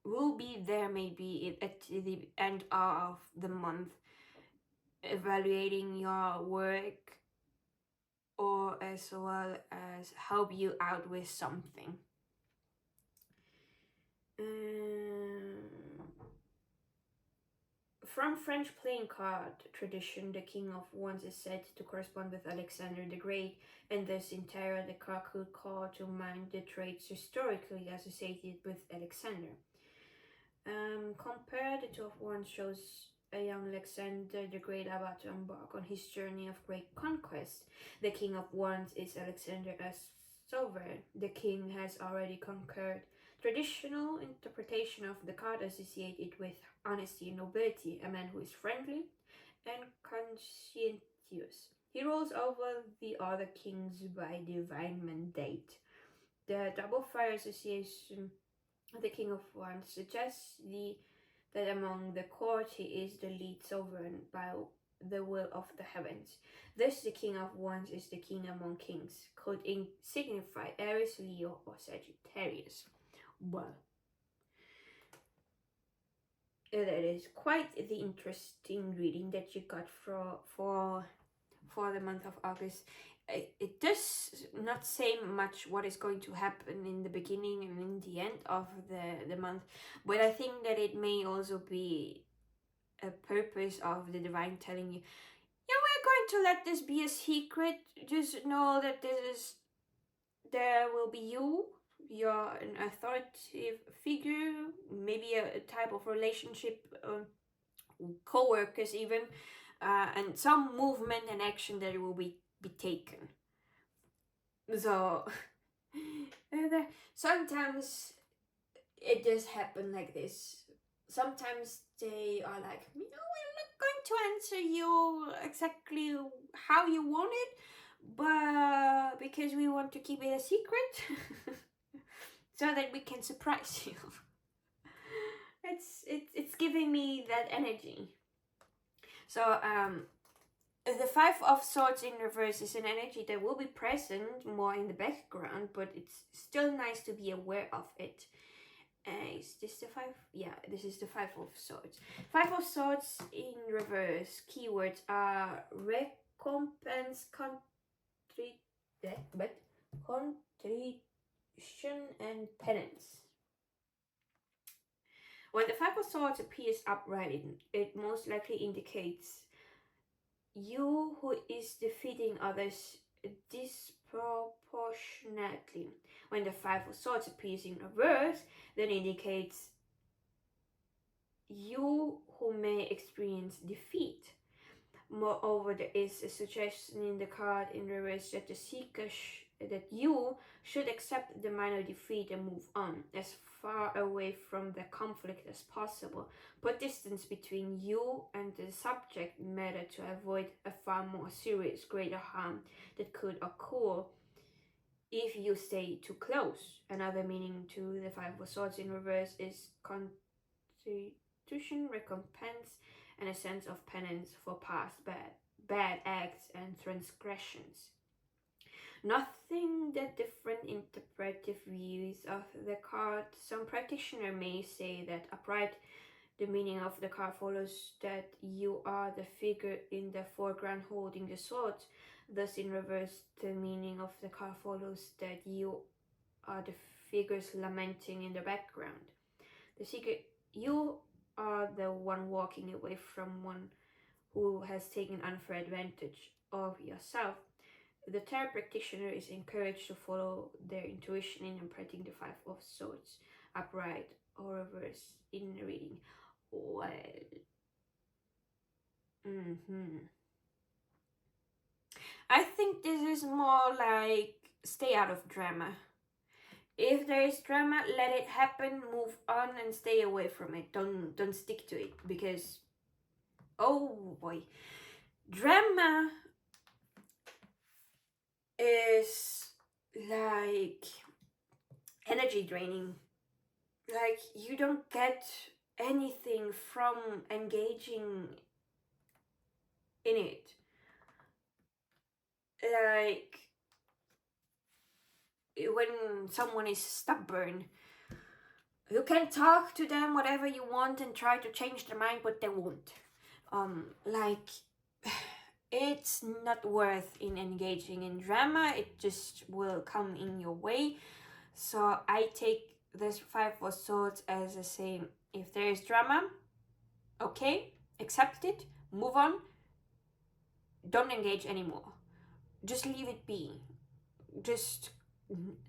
will be there maybe at the end of the month, evaluating your work or as well as help you out with something. From French playing card tradition, the King of Wands is said to correspond with Alexander the Great, and thus in tarot the card could call to mind the traits historically associated with Alexander. Compare the Two of Wands shows a young Alexander the Great about to embark on his journey of great conquest. The King of Wands is Alexander as sovereign. The king has already conquered. Traditional interpretation of the card associated with honesty and nobility, a man who is friendly and conscientious. He rules over the other kings by divine mandate. The double fire association of the King of Wands suggests that among the court he is the lead sovereign by the will of the heavens. Thus the King of Wands is the king among kings, could signify Aries, Leo, or Sagittarius. Well, that is quite the interesting reading that you got for the month of August. It does not say much what is going to happen in the beginning and in the end of the month, but I think that it may also be a purpose of the divine telling you, yeah, we're going to let this be a secret. Just know that there will be you're an authoritative figure, maybe a type of relationship, co-workers even, and some movement and action that will be taken. So sometimes it does happen like this. Sometimes they are like, we're not going to answer you exactly how you want it, but because we want to keep it a secret so that we can surprise you. It's giving me that energy. So the Five of Swords in reverse is an energy that will be present more in the background, but it's still nice to be aware of it. Is this the five? Yeah, this is the Five of Swords. Five of Swords in reverse. Keywords are recompense, contrition, and penance. When the Five of Swords appears upright, it most likely indicates you who is defeating others disproportionately. When the Five of Swords appears in reverse, that indicates you who may experience defeat. Moreover, there is a suggestion in the card in reverse that the seeker that you should accept the minor defeat and move on as far away from the conflict as possible. Put distance between you and the subject matter to avoid a far more serious, greater harm that could occur if you stay too close. Another meaning to the Five of Swords in reverse is constitution, recompense, and a sense of penance for past bad acts and transgressions. Nothing that different interpretive views of the card. Some practitioner may say that upright, the meaning of the card follows that you are the figure in the foreground holding the sword. Thus, in reverse, the meaning of the card follows that you are the figures lamenting in the background. The secret, you are the one walking away from one who has taken unfair advantage of yourself. The tarot practitioner is encouraged to follow their intuition in interpreting the Five of Swords, upright or reverse in reading. Well, I think this is more like stay out of drama. If there is drama, let it happen, move on and stay away from it. Don't stick to it, because oh boy, drama is like energy draining. Like, you don't get anything from engaging in it. Like, when someone is stubborn, you can talk to them whatever you want and try to change their mind, but they won't. Like, it's not worth in engaging in drama. It just will come in your way. So I take this Five of Swords as a saying, if there is drama, okay, accept it, move on, don't engage anymore. Just leave it be. Just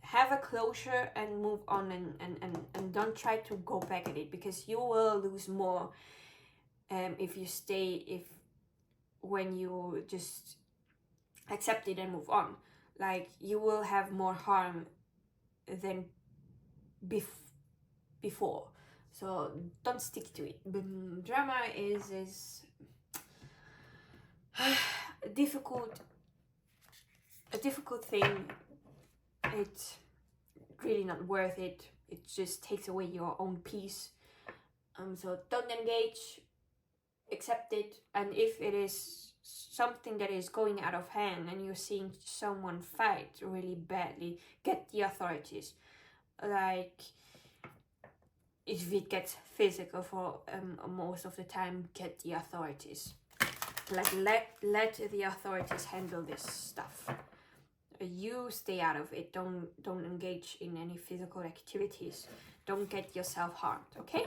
have a closure and move on, and don't try to go back at it, because you will lose more if you stay, when you just accept it and move on. Like, you will have more harm than before. So don't stick to it. Drama is a difficult thing. It's really not worth it. It just takes away your own peace. So don't engage, accept it. And if it is something that is going out of hand and you're seeing someone fight really badly, get the authorities. Like, if it gets physical for most of the time, get the authorities. Like, let the authorities handle this stuff. You stay out of it. Don't engage in any physical activities. Don't get yourself harmed, okay?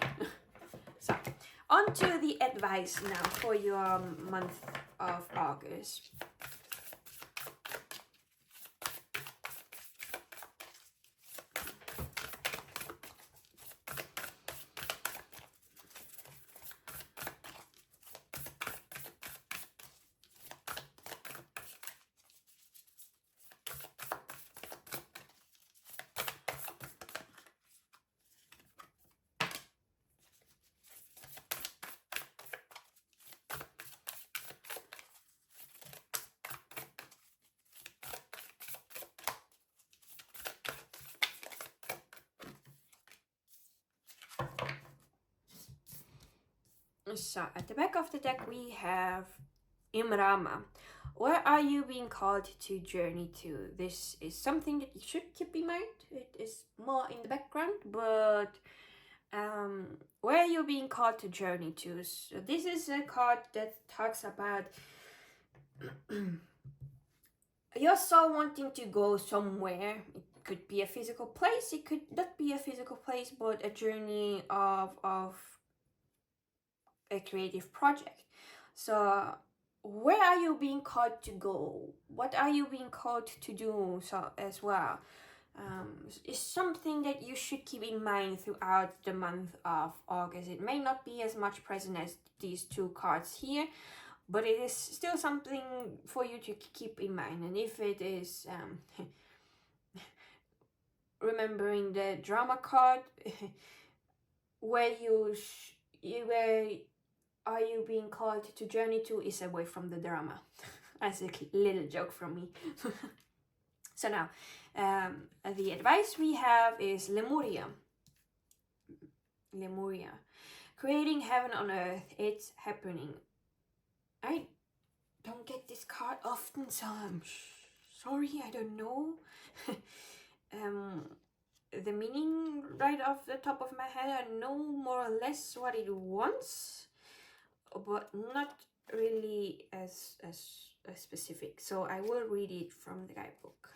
So, on to the advice now for your month of August. So at the back of the deck we have Imrama. Where are you being called to journey to? This is something that you should keep in mind. It is more in the background, but where are you being called to journey to? So this is a card that talks about your soul wanting to go somewhere. It could be a physical place, it could not be a physical place, but a journey of a creative project. So where are you being called to go? What are you being called to do so as well? Is something that you should keep in mind throughout the month of August. It may not be as much present as these two cards here, but it is still something for you to keep in mind. And if it is remembering the drama card, where are you being called to journey to is away from the drama. As a little joke from me. So now, the advice we have is Lemuria. Lemuria. Creating heaven on earth, it's happening. I don't get this card often, so I'm sorry, I don't know. The meaning right off the top of my head, I know more or less what it wants, but not really as specific. So I will read it from the guidebook.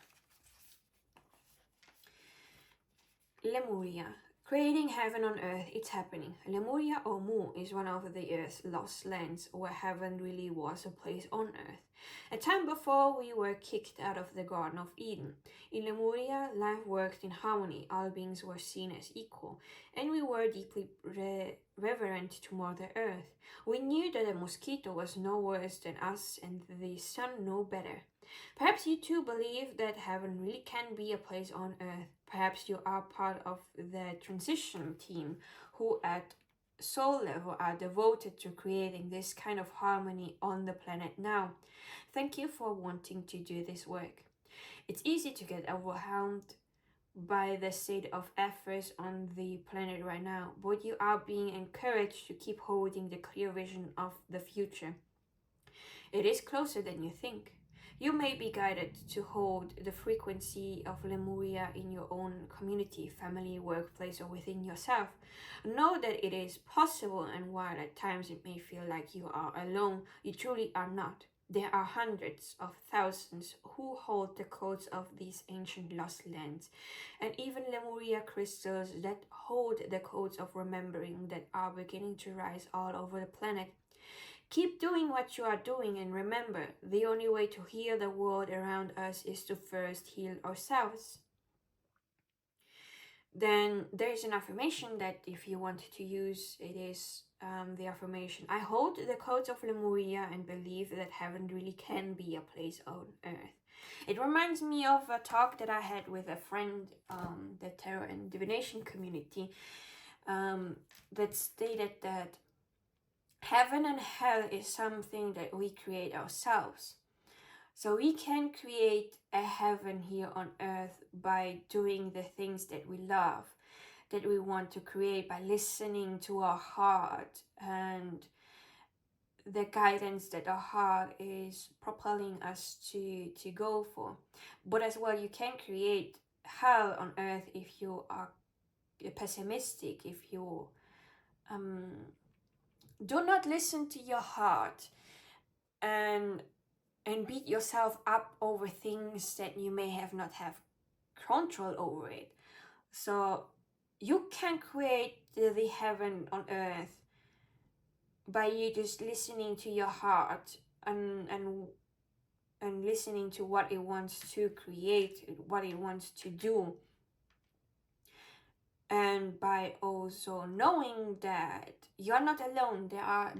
Lemuria. Creating heaven on earth, it's happening. Lemuria or Mu is one of the earth's lost lands where heaven really was a place on earth. A time before we were kicked out of the Garden of Eden. In Lemuria, life worked in harmony, all beings were seen as equal, and we were deeply reverent to Mother Earth. We knew that a mosquito was no worse than us and the sun no better. Perhaps you too believe that heaven really can be a place on earth. Perhaps you are part of the transition team who at soul level are devoted to creating this kind of harmony on the planet now. Thank you for wanting to do this work. It's easy to get overwhelmed by the state of affairs on the planet right now, but you are being encouraged to keep holding the clear vision of the future. It is closer than you think. You may be guided to hold the frequency of Lemuria in your own community, family, workplace, or within yourself. Know that it is possible, and while at times it may feel like you are alone, you truly are not. There are hundreds of thousands who hold the codes of these ancient lost lands, and even Lemuria crystals that hold the codes of remembering that are beginning to rise all over the planet. Keep doing what you are doing, and remember, the only way to heal the world around us is to first heal ourselves. Then there is an affirmation that if you want to use, it is the affirmation: I hold the codes of Lemuria and believe that heaven really can be a place on earth. It reminds me of a talk that I had with a friend, the tarot and divination community, that stated that heaven and hell is something that we create ourselves. So we can create a heaven here on earth by doing the things that we love, that we want to create, by listening to our heart and the guidance that our heart is propelling us to go for. But as well, you can create hell on earth if you are pessimistic, if you do not listen to your heart and beat yourself up over things that you may have not have control over it. So you can create the heaven on earth by you just listening to your heart and listening to what it wants to create, what it wants to do. And by also knowing that you're not alone, there are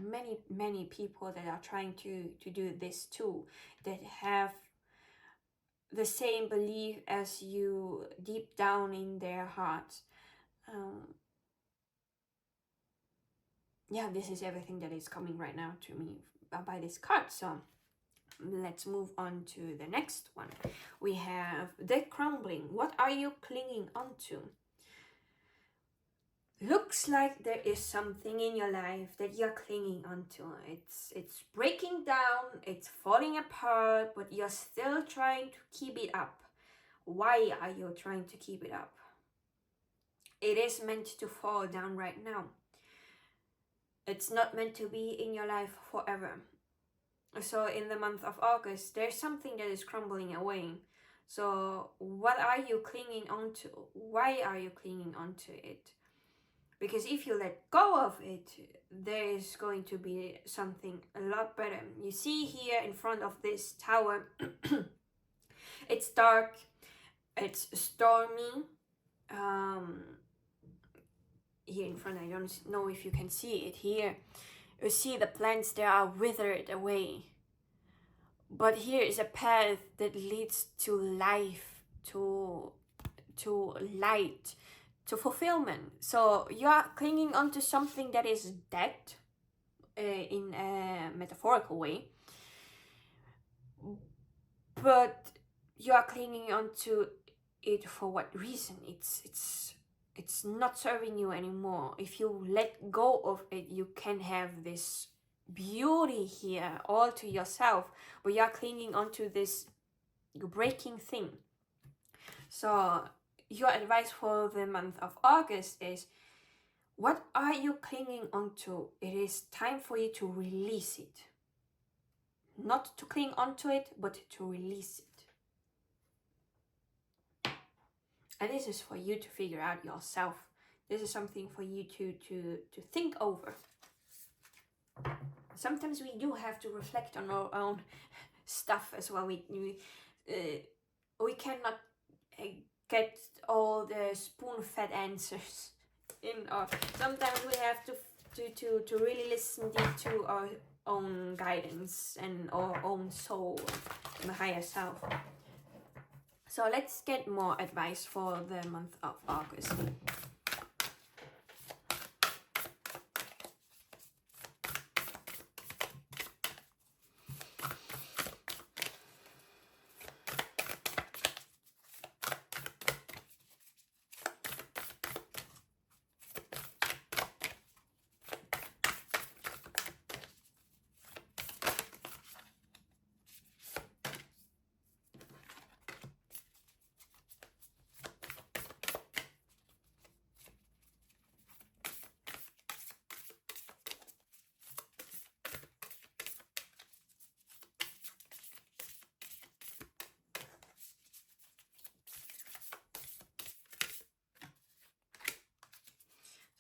many people that are trying to do this too, that have the same belief as you deep down in their hearts. Yeah, this is everything that is coming right now to me by this card. So let's move on to the next one. We have the crumbling. What are you clinging onto? looks like there is something in your life that you're clinging onto. It's breaking down, it's falling apart, but you're still trying to keep it up. Why are you trying to keep it up? It is meant to fall down right now. It's not meant to be in your life forever. So in the month of August, there's something that is crumbling away. So what are you clinging onto? Why are you clinging onto it? Because if you let go of it, there is going to be something a lot better. You see here in front of this tower, it's dark, it's stormy. Here in front, I don't know if you can see it here. You see the plants that are withered away. But here is a path that leads to life, to light, to fulfillment. So you are clinging onto something that is dead, in a metaphorical way, but you are clinging onto it for what reason? It's not serving you anymore. If you let go of it, you can have this beauty here all to yourself, but you are clinging onto this breaking thing. So your advice for the month of August is, what are you clinging onto? It is time for you to release it. Not to cling onto it, but to release it. And this is for you to figure out yourself. This is something for you to think over. Sometimes we do have to reflect on our own stuff as well. We cannot get all the spoon-fed answers in our. Sometimes we have to really listen deep to our own guidance and our own soul and the higher self. So let's get more advice for the month of August.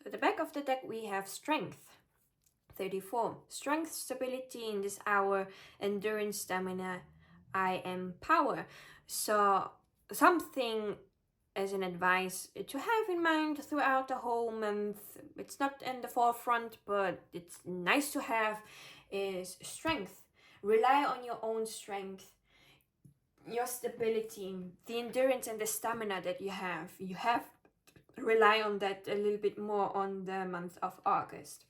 So at the back of the deck we have Strength, 34. Strength, stability in this hour, endurance, stamina, I am power. So something as an advice to have in mind throughout the whole month. It's not in the forefront, but it's nice to have, is strength. Rely on your own strength, your stability, the endurance and the stamina that you have. You have rely on that a little bit more on the month of August,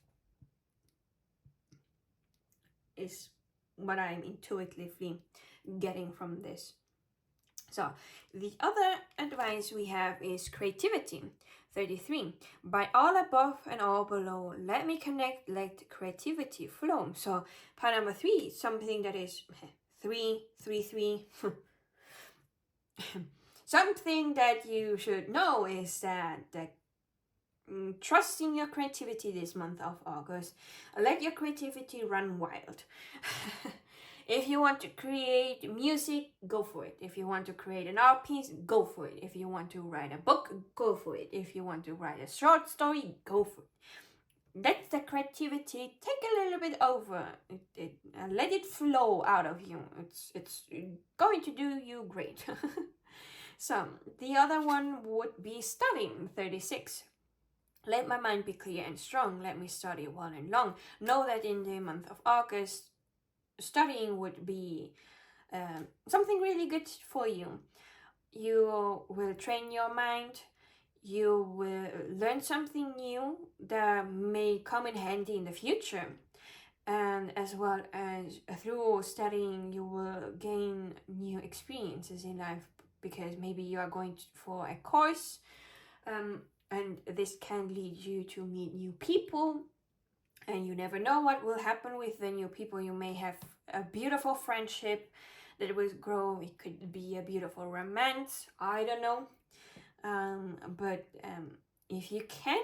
is what I'm intuitively getting from this. So the other advice we have is creativity, 33. By all above and all below, let me connect, let creativity flow. So part number 3, something that is 3, 3, 3. Something that you should know is that trust in your creativity this month of August. Let your creativity run wild. If you want to create music, go for it. If you want to create an art piece, go for it. If you want to write a book, go for it. If you want to write a short story, go for it. Let the creativity take a little bit over. Let it flow out of you. It's going to do you great. So the other one would be studying, 36. Let my mind be clear and strong. Let me study well and long. Know that in the month of August, studying would be something really good for you. You will train your mind. You will learn something new that may come in handy in the future. And as well as through studying, you will gain new experiences in life, because maybe you are going for a course and this can lead you to meet new people, and you never know what will happen with the new people. You may have a beautiful friendship that will grow. It could be a beautiful romance, I don't know. But if you can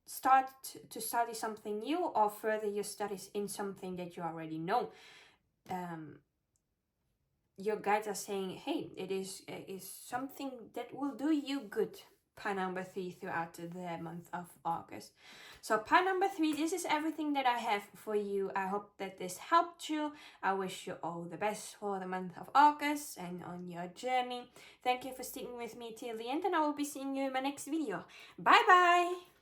start to study something new or further your studies in something that you already know, your guides are saying, hey, it is something that will do you good. Pile number 3 throughout the month of August. So pile number 3, this is everything that I have for you. I hope that this helped you. I wish you all the best for the month of August and on your journey. Thank you for sticking with me till the end, and I will be seeing you in my next video. Bye bye!